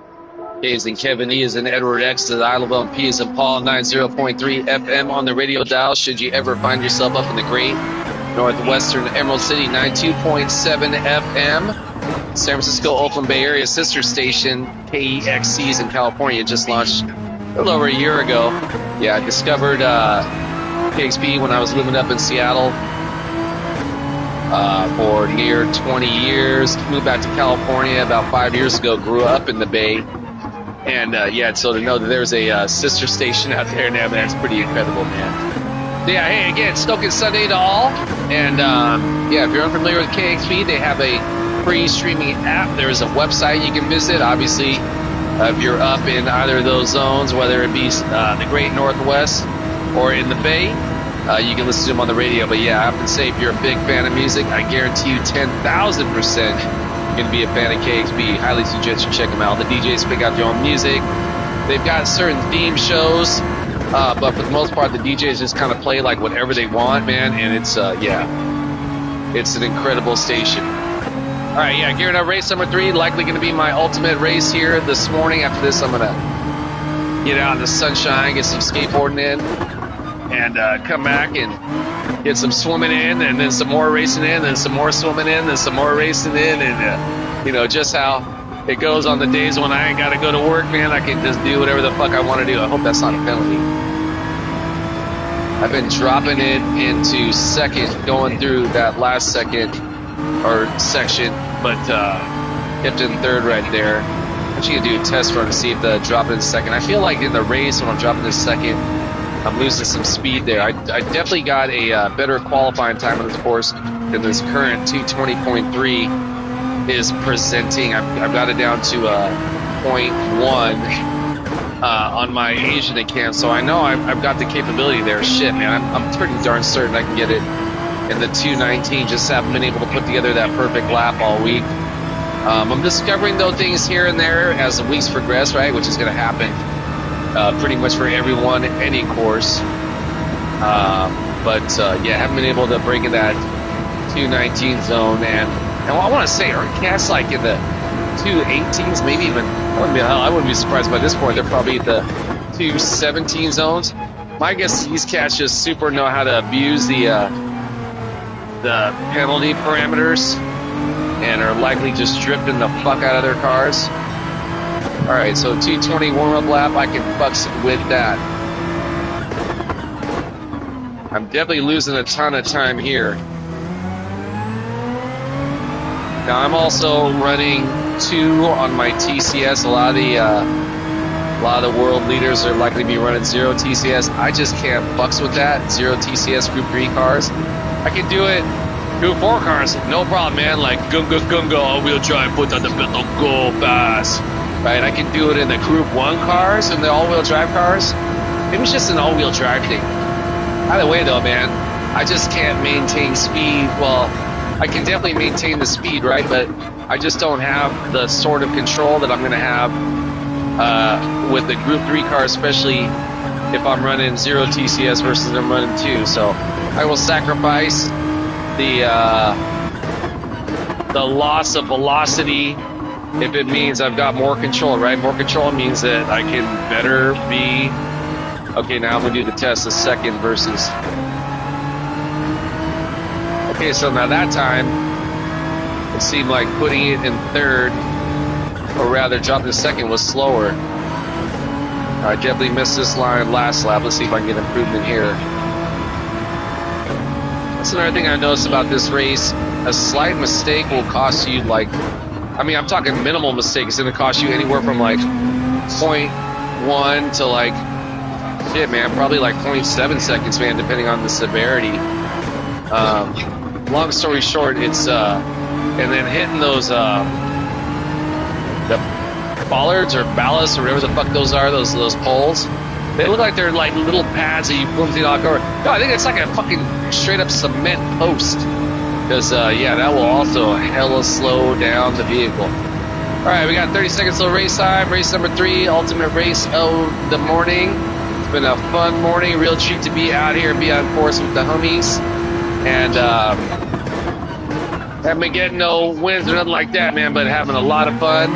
K is in Kevin, E is in Edward, X is in Isla, P is in Paul, 90.3 FM on the radio dial. Should you ever find yourself up in the great northwestern Emerald City, 92.7 FM. San Francisco, Oakland Bay Area sister station, KEXC's in California, just launched a little over a year ago. Yeah, I discovered KXP when I was living up in Seattle for near 20 years. Moved back to California about 5 years ago, grew up in the Bay. And yeah, so to know that there's a sister station out there now, man, it's pretty incredible, man. So yeah, hey, again, Stoke It Sunday to all. And yeah, if you're unfamiliar with KXP, they have a free streaming app. There is a website you can visit. Obviously, if you're up in either of those zones, whether it be the Great Northwest or in the Bay, you can listen to them on the radio. But yeah, I have to say, if you're a big fan of music, I guarantee you 10,000% you're going to be a fan of KXP. Highly suggest you check them out. The DJs pick out their own music. They've got certain theme shows, but for the most part, the DJs just kind of play like whatever they want, man. And it's, yeah, it's an incredible station. All right, yeah, gearing up race number 3, likely going to be my ultimate race here this morning. After this, I'm going to get out in the sunshine, get some skateboarding in, and come back and get some swimming in, and then some more racing in, and some more swimming in, and some more racing in, and you know, just how it goes on the days when I ain't got to go to work, man. I can just do whatever the fuck I want to do. I hope that's not a penalty. I've been dropping it into second, going through that last second or section, but kept in third right there. I'm actually gonna do a test run to see if the drop in second. I feel like in the race when I'm dropping this second, I'm losing some speed there. I definitely got a better qualifying time on this course than this current 220.3 is presenting. I've got it down to 0.1 on my Asian account, so I know I've got the capability there. Shit, man, I'm pretty darn certain I can get it in the 219. Just haven't been able to put together that perfect lap all week. I'm discovering though things here and there as the weeks progress, right? Which is going to happen pretty much for everyone, any course. But yeah, haven't been able to break in that 219 zone, and I want to say, are cats like in the 218s, maybe even, I wouldn't be surprised by this point, they're probably at the 217 zones. My guess is these cats just super know how to abuse the penalty parameters and are likely just drifting the fuck out of their cars. Alright, so 220 warm-up lap, I can fuck with that. I'm definitely losing a ton of time here. Now I'm also running 2 on my TCS. A lot of the world leaders are likely to be running 0 TCS. I just can't fucks with that. 0 TCS Group 3 cars. I can do it. Group 4 cars, no problem, man. Like gunga, all-wheel drive, put on the pedal, go fast. Right? I can do it in the Group 1 cars and the all-wheel drive cars. Maybe it's just an all-wheel drive thing. Either way, though, man, I just can't maintain speed. Well, I can definitely maintain the speed, right? But I just don't have the sort of control that I'm going to have with the Group 3 car, especially if I'm running 0 TCS versus I'm running 2. So I will sacrifice the loss of velocity if it means I've got more control, right? More control means that I can better be... Okay, now I'm going to do the test of second versus... Okay, so now that time, it seemed like putting it in third, or rather dropping to second, was slower. I definitely missed this line last lap. Let's see if I can get improvement here. That's another thing I noticed about this race. A slight mistake will cost you, like, I mean, I'm talking minimal mistake. It's going to cost you anywhere from like 0.1 to like, shit, man, probably like 0.7 seconds, man, depending on the severity. Long story short, it's and then hitting those the bollards or ballasts or whatever the fuck those are, those poles. They look like they're like little pads that you boom to knock over. No, I think it's like a fucking straight up cement post. Because yeah, that will also hella slow down the vehicle. All right, we got 30 seconds till race time. Race number 3, ultimate race of the morning. It's been a fun morning. Real treat to be out here and be on course with the homies. And haven't been getting no wins or nothing like that, man, but having a lot of fun.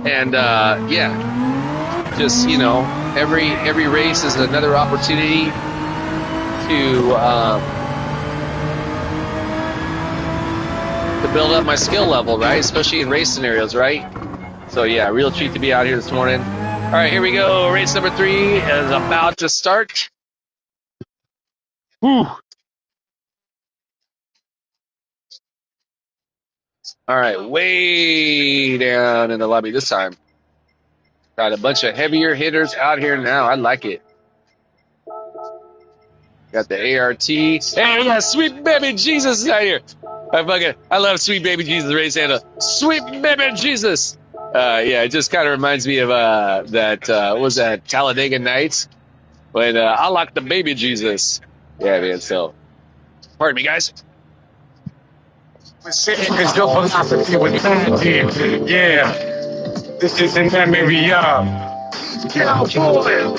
And yeah, just, you know, every race is another opportunity to build up my skill level, right? Especially in race scenarios, right? So yeah, real treat to be out here this morning. All right, here we go. Race number 3 is about to start. Whew. All right, way down in the lobby this time. Got a bunch of heavier hitters out here now. I like it. Got the ART. Hey, we got Sweet Baby Jesus out here. I love Sweet Baby Jesus race handle. Sweet Baby Jesus. Yeah, it just kind of reminds me of that. What was that, Talladega Nights? When I like the Baby Jesus. Yeah, man. So, pardon me, guys. Yeah, this is an area. Cowboy,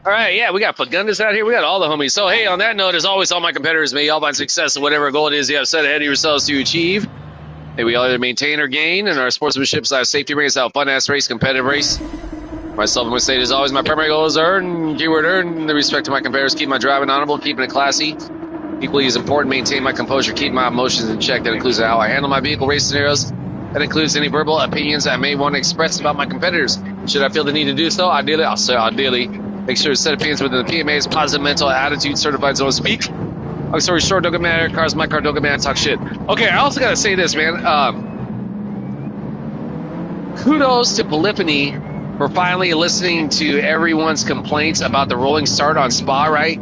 All right, yeah, we got Fagundes out here. We got all the homies. So, hey, on that note, as always, all my competitors, may y'all find success in whatever goal it is you have set ahead of yourselves to achieve. May we all either maintain or gain in our sportsmanship / safety race, out fun-ass race, competitive race. Myself and my state, as always, my primary goal is earn, keyword earn, the respect of my competitors, keep my driving honorable, keeping it classy. Equally as important, maintain my composure, keep my emotions in check. That includes how I handle my vehicle race scenarios. That includes any verbal opinions I may want to express about my competitors. Should I feel the need to do so, ideally, I'll say ideally. Make sure to set opinions within the PMA's positive mental attitude certified zone speak. Long story short, don't get mad at cars, my car, don't get mad, talk shit. Okay, I also gotta say this, man. Kudos to Polyphony for finally listening to everyone's complaints about the rolling start on Spa, right?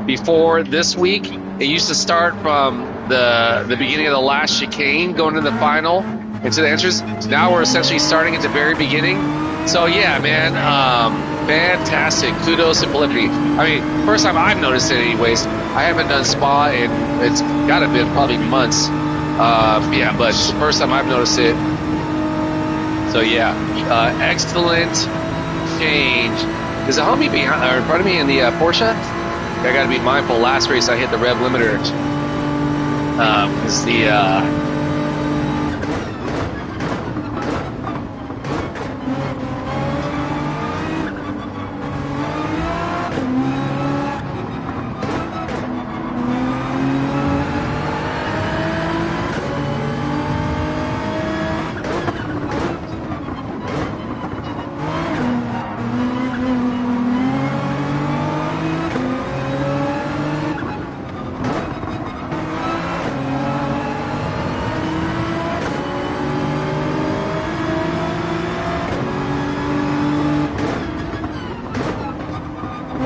Before this week, it used to start from the beginning of the last chicane, going to the final, into the entrance. Now we're essentially starting at the very beginning. So yeah, man, fantastic. Kudos to Polyphony. I mean, first time I've noticed it anyways. I haven't done Spa in, it's gotta be probably months. Yeah, but first time I've noticed it. So yeah, excellent change. There's a homie behind, or in front of me in the Porsche. I gotta be mindful. Last race I hit the rev limiter. Because the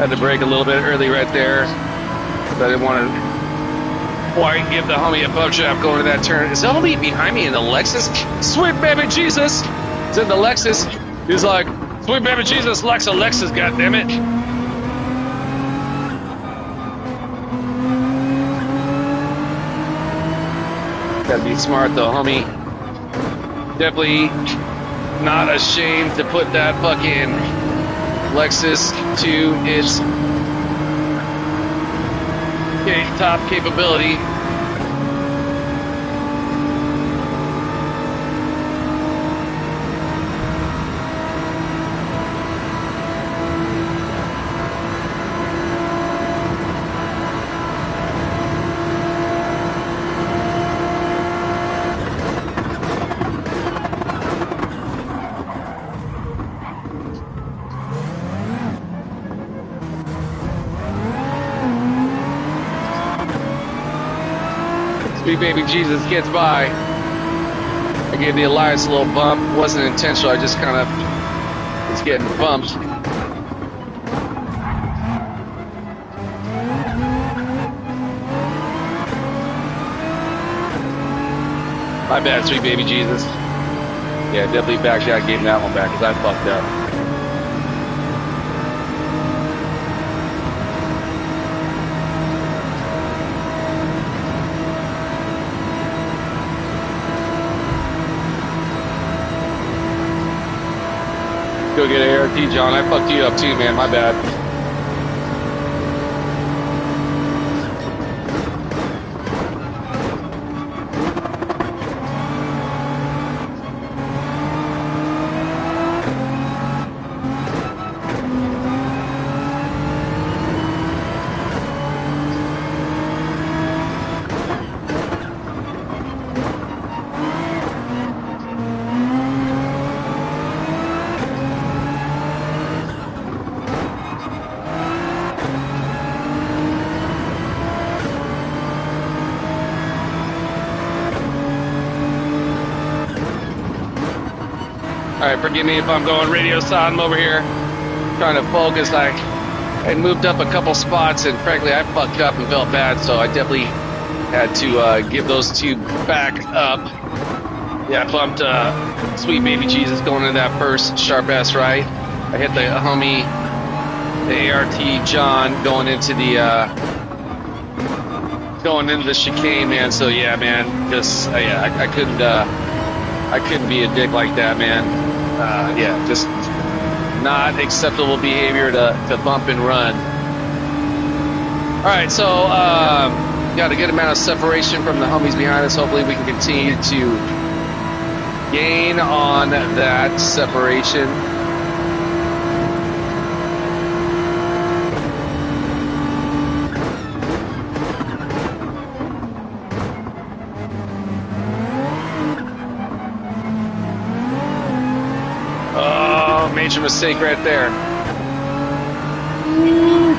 had to brake a little bit early right there. But I didn't want to. Boy, I can give the homie a bump shaft going to that turn. Is the homie behind me in the Lexus? Sweet baby Jesus! It's in the Lexus. He's like, sweet baby Jesus, Lexus, goddammit. Gotta be smart though, homie. Definitely not ashamed to put that fucking Lexus to its top capability. Sweet baby Jesus gets by. I gave the Alliance a little bump. Wasn't intentional. I just kind of was getting bumped. My bad, sweet baby Jesus. Yeah, definitely back shot. Gave that one back because I fucked up. Go get ART, John. I fucked you up too, man. My bad. Alright, forgive me if I'm going radio silent over here. Trying to focus. I moved up a couple spots and frankly I fucked up and felt bad, so I definitely had to give those two back up. Yeah, I bumped sweet baby Jesus going into that first sharp ass right. I hit the homie, the ART John going into the chicane, man. So yeah, man, just yeah, I couldn't be a dick like that, man. Yeah, just not acceptable behavior to bump and run. All right, so got a good amount of separation from the homies behind us. Hopefully we can continue to gain on that separation. Oh, major mistake right there.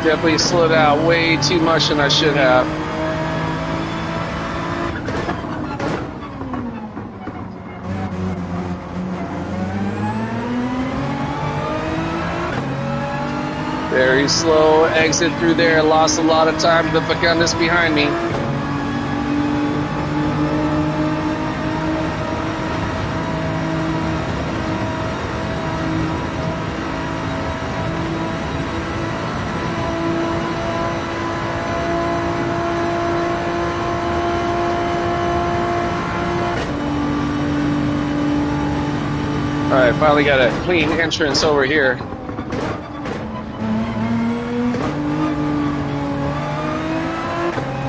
Definitely slowed out way too much than I should have. Very slow exit through there. Lost a lot of time to the Facundus behind me. All right, finally got a clean entrance over here.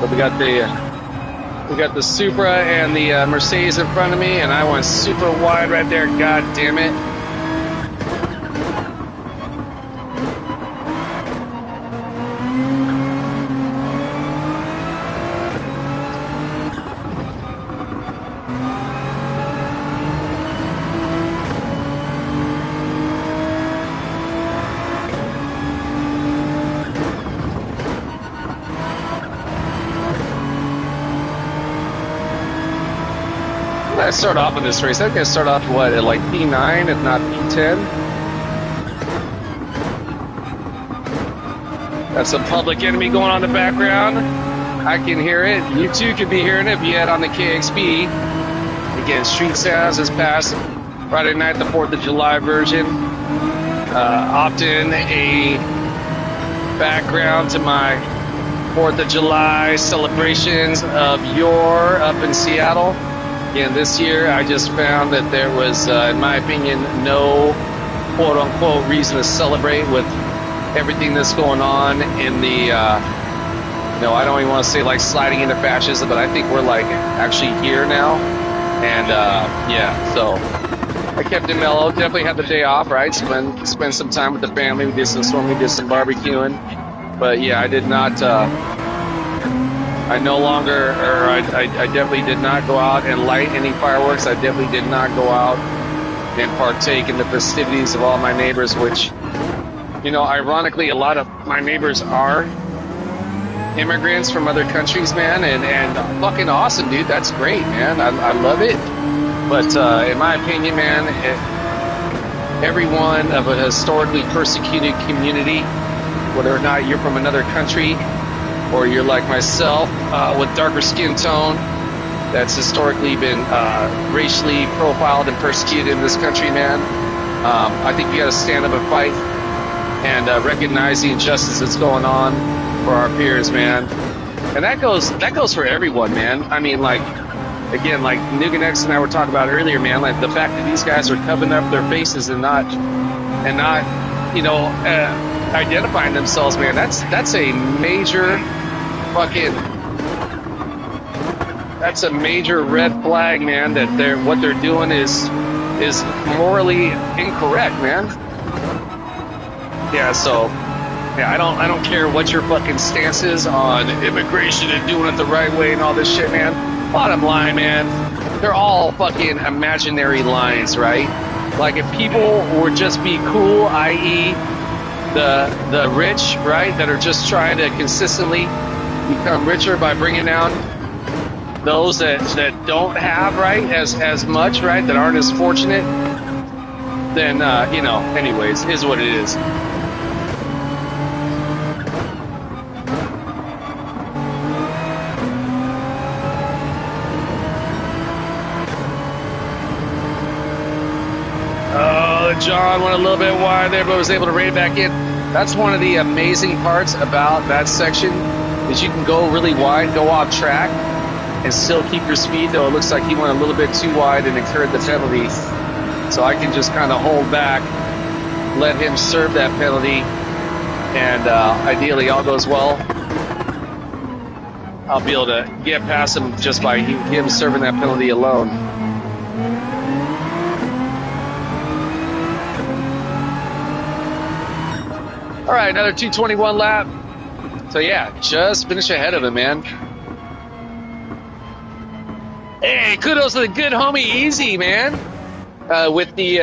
But we got the Supra and the Mercedes in front of me, and I went super wide right there. God damn it! I start off in this race. I think I start off what at like P9, if not P10. That's a Public Enemy going on in the background. I can hear it. You too could be hearing it if you had on the KXB. Again, Street Sounds has passed Friday night, the 4th of July version. Often a background to my 4th of July celebrations of yore up in Seattle. Again, this year I just found that there was, in my opinion, no quote-unquote reason to celebrate with everything that's going on in the, I don't even want to say like sliding into fascism, but I think we're like actually here now. And yeah, so I kept it mellow. Definitely had the day off, right? Spend some time with the family. We did some swimming, we did some barbecuing. But yeah, I did not... I no longer, or I definitely did not go out and light any fireworks. I definitely did not go out and partake in the festivities of all my neighbors, which, ironically, a lot of my neighbors are immigrants from other countries, man, and fucking awesome, dude. That's great, man. I love it. But in my opinion, man, everyone of a historically persecuted community, whether or not you're from another country, or you're like myself with darker skin tone that's historically been racially profiled and persecuted in this country, man. I think we got to stand up and fight and recognize the injustice that's going on for our peers, man. And that goes for everyone, man. I mean, like, again, like Nugan X and I were talking about earlier, man. Like the fact that these guys are covering up their faces and not identifying themselves, man. That's a major that's a major red flag, man. That what they're doing is morally incorrect, man. Yeah, so yeah, I don't care what your fucking stance is on immigration and doing it the right way and all this shit, man. Bottom line, man, they're all fucking imaginary lines, right? Like if people would just be cool, i.e. the rich, right, that are just trying to consistently become richer by bringing down those that don't have, right, as much, right, that aren't as fortunate, then anyways, is what it is. Oh, John went a little bit wide there, but was able to rein it back in. That's one of the amazing parts about that section, is you can go really wide, go off track, and still keep your speed, though it looks like he went a little bit too wide and incurred the penalty. So I can just kind of hold back let him serve that penalty, and ideally all goes well. I'll be able to get past him just by him serving that penalty alone. All right, another 221 lap. So yeah, just finish ahead of him, man. Hey, kudos to the good homie Easy, man. With the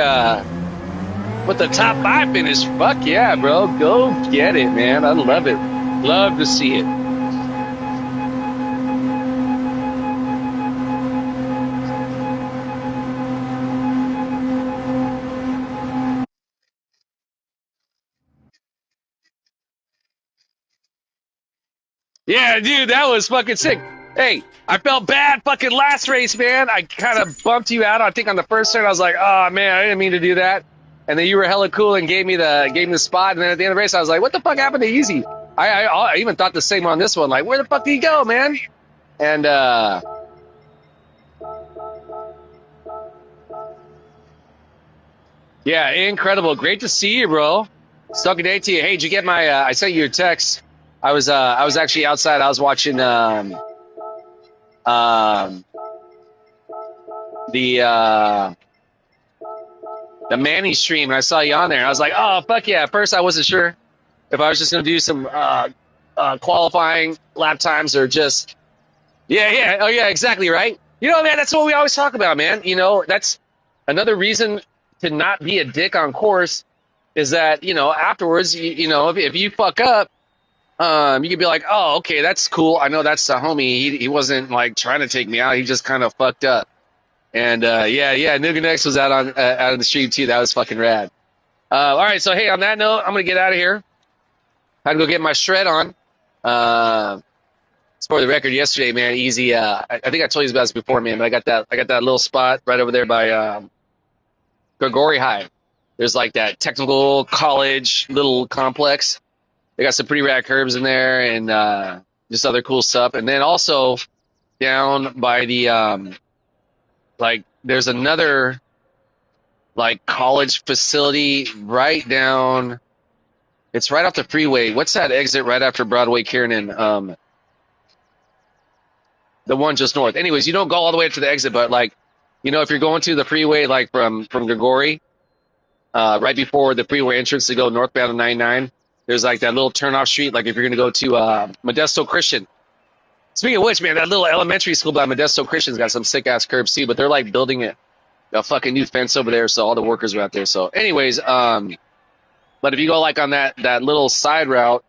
top 5 finish. Fuck yeah, bro. Go get it, man. I love it. Love to see it. Yeah, dude, that was fucking sick. Hey, I felt bad fucking last race, man. I kind of bumped you out. I think on the first turn, I was like, oh man, I didn't mean to do that. And then you were hella cool and gave me the spot. And then at the end of the race, I was like, what the fuck happened to Easy? I even thought the same on this one. Like, where the fuck did he go, man? And yeah, incredible. Great to see you, bro. Stuck a day to you. Hey, did you get my? I sent you a text. I was actually outside. I was watching the Manny stream, and I saw you on there. I was like, oh fuck yeah! At first, I wasn't sure if I was just gonna do some qualifying lap times or just yeah, oh yeah, exactly right. You know, man, that's what we always talk about, man. You know, that's another reason to not be a dick on course is that afterwards, you know, if you fuck up. You could be like, oh, okay, that's cool. I know that's the homie. He wasn't like trying to take me out. He just kind of fucked up. And yeah, Nuganex was out on the stream too. That was fucking rad. All right, so hey, on that note, I'm gonna get out of here. I had to go get my shred on. For the record, yesterday, man, Easy. I think I told you about this before, man. But I got that little spot right over there by Grigori High. There's like that technical college little complex. They got some pretty rad curbs in there and just other cool stuff. And then also down by the there's another like college facility right down. It's right off the freeway. What's that exit right after Broadway, Kiernan? The one just north. Anyways, you don't go all the way up to the exit, but like, if you're going to the freeway like from Grigori, right before the freeway entrance to go northbound on 99. There's like that little turnoff street, like if you're going to go to Modesto Christian. Speaking of which, man, that little elementary school by Modesto Christian's got some sick-ass curbs too, but they're like building a fucking new fence over there, so all the workers are out there. So anyways, but if you go like on that little side route.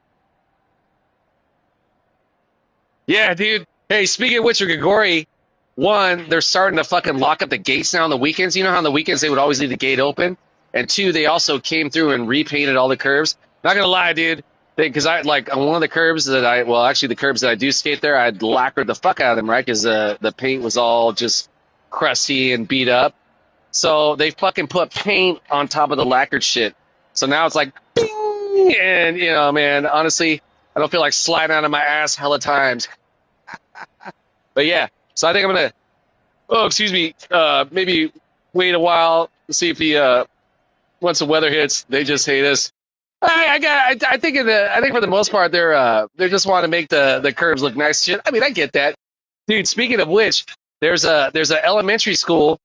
Yeah, dude. Hey, speaking of which, Grigori, one, they're starting to fucking lock up the gates now on the weekends. You know how on the weekends they would always leave the gate open? And two, they also came through and repainted all the curves. Not gonna lie, dude, because I like on one of the curbs the curbs that I do skate there, I'd lacquered the fuck out of them, right? Because the paint was all just crusty and beat up. So they fucking put paint on top of the lacquered shit. So now it's like, bing! And man, honestly, I don't feel like sliding out of my ass hella times. But yeah, so I think I'm gonna, maybe wait a while to see if once the weather hits, they just hate us. I think for the most part they're just want to make the curves look nice. Shit. I mean, I get that, dude. Speaking of which, there's an elementary school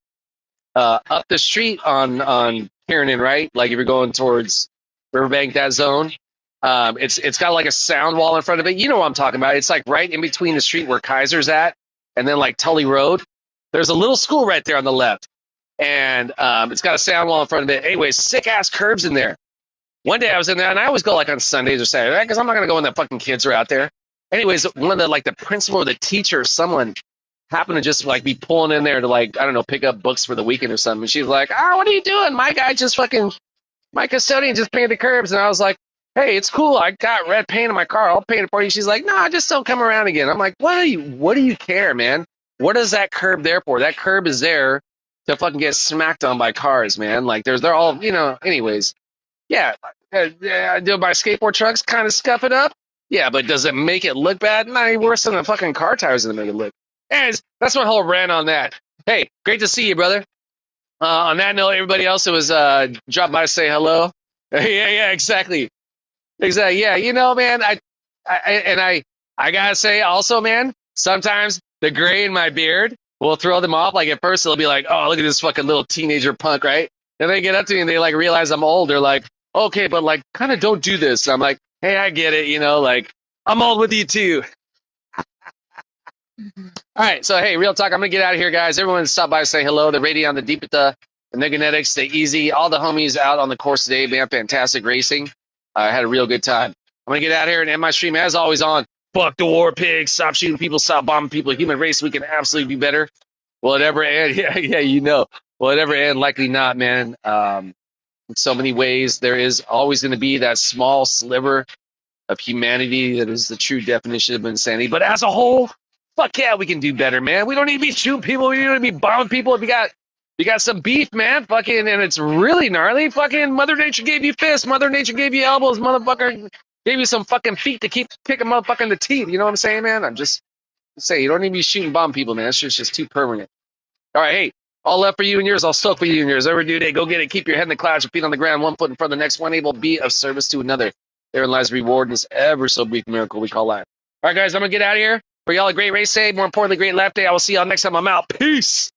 up the street on Kiernan, right? Like if you're going towards Riverbank, that zone. It's got like a sound wall in front of it. You know what I'm talking about? It's like right in between the street where Kaiser's at, and then like Tully Road. There's a little school right there on the left, and it's got a sound wall in front of it. Anyways, sick ass curbs in there. One day I was in there, and I always go like on Sundays or Saturdays because I'm not gonna go when the fucking kids are out there. Anyways, one of the principal or the teacher, someone happened to just like be pulling in there to like I don't know pick up books for the weekend or something. And she's like, "Oh, what are you doing? My custodian just painted the curbs," and I was like, "Hey, it's cool. I got red paint in my car. I'll paint it for you." She's like, "No, just don't come around again." I'm like, what do you care, man? What is that curb there for? That curb is there to fucking get smacked on by cars, man. Like they're all, anyways. Yeah, do my skateboard trucks kind of scuff it up? Yeah, but does it make it look bad? Not any worse than the fucking car tires that make it look. Anyways, that's my whole rant on that. Hey, great to see you, brother. On that note, everybody else that was dropped by to say hello. Yeah, exactly. Exactly. Yeah, man, I gotta say also, man, sometimes the gray in my beard will throw them off. Like at first they'll be like, "Oh, look at this fucking little teenager punk," right? Then they get up to me and they like realize I'm old. They're like, "Okay, but like, kind of don't do this." And I'm like, "Hey, I get it. Like I'm old with you too." All right, so hey, real talk. I'm gonna get out of here, guys. Everyone, stop by, say hello. The Radion, the Deepita, the Neganetics, the Easy, all the homies out on the course today, man. Fantastic racing. I had a real good time. I'm gonna get out here and end my stream as always on fuck the war pigs. Stop shooting people. Stop bombing people. Human race. We can absolutely be better. Will it ever end? Yeah. Will it ever end? Likely not, man. In so many ways, there is always going to be that small sliver of humanity that is the true definition of insanity. But as a whole, fuck yeah, we can do better, man. We don't need to be shooting people. We don't need to be bombing people. If you got some beef, man, fucking, and it's really gnarly. Fucking Mother Nature gave you fists. Mother Nature gave you elbows. Motherfucker gave you some fucking feet to keep picking motherfucker in the teeth. You know what I'm saying, man? I'm just saying, you don't need to be shooting bomb people, man. That shit's just too permanent. All right, hey, all left for you and yours. I'll soak for you and yours. Every new day, go get it. Keep your head in the clouds, your feet on the ground, one foot in front of the next, one able to be of service to another. Therein lies reward in this ever so brief miracle we call life. All right, guys, I'm going to get out of here. For y'all, a great race day. More importantly, great lap day. I will see y'all next time I'm out. Peace.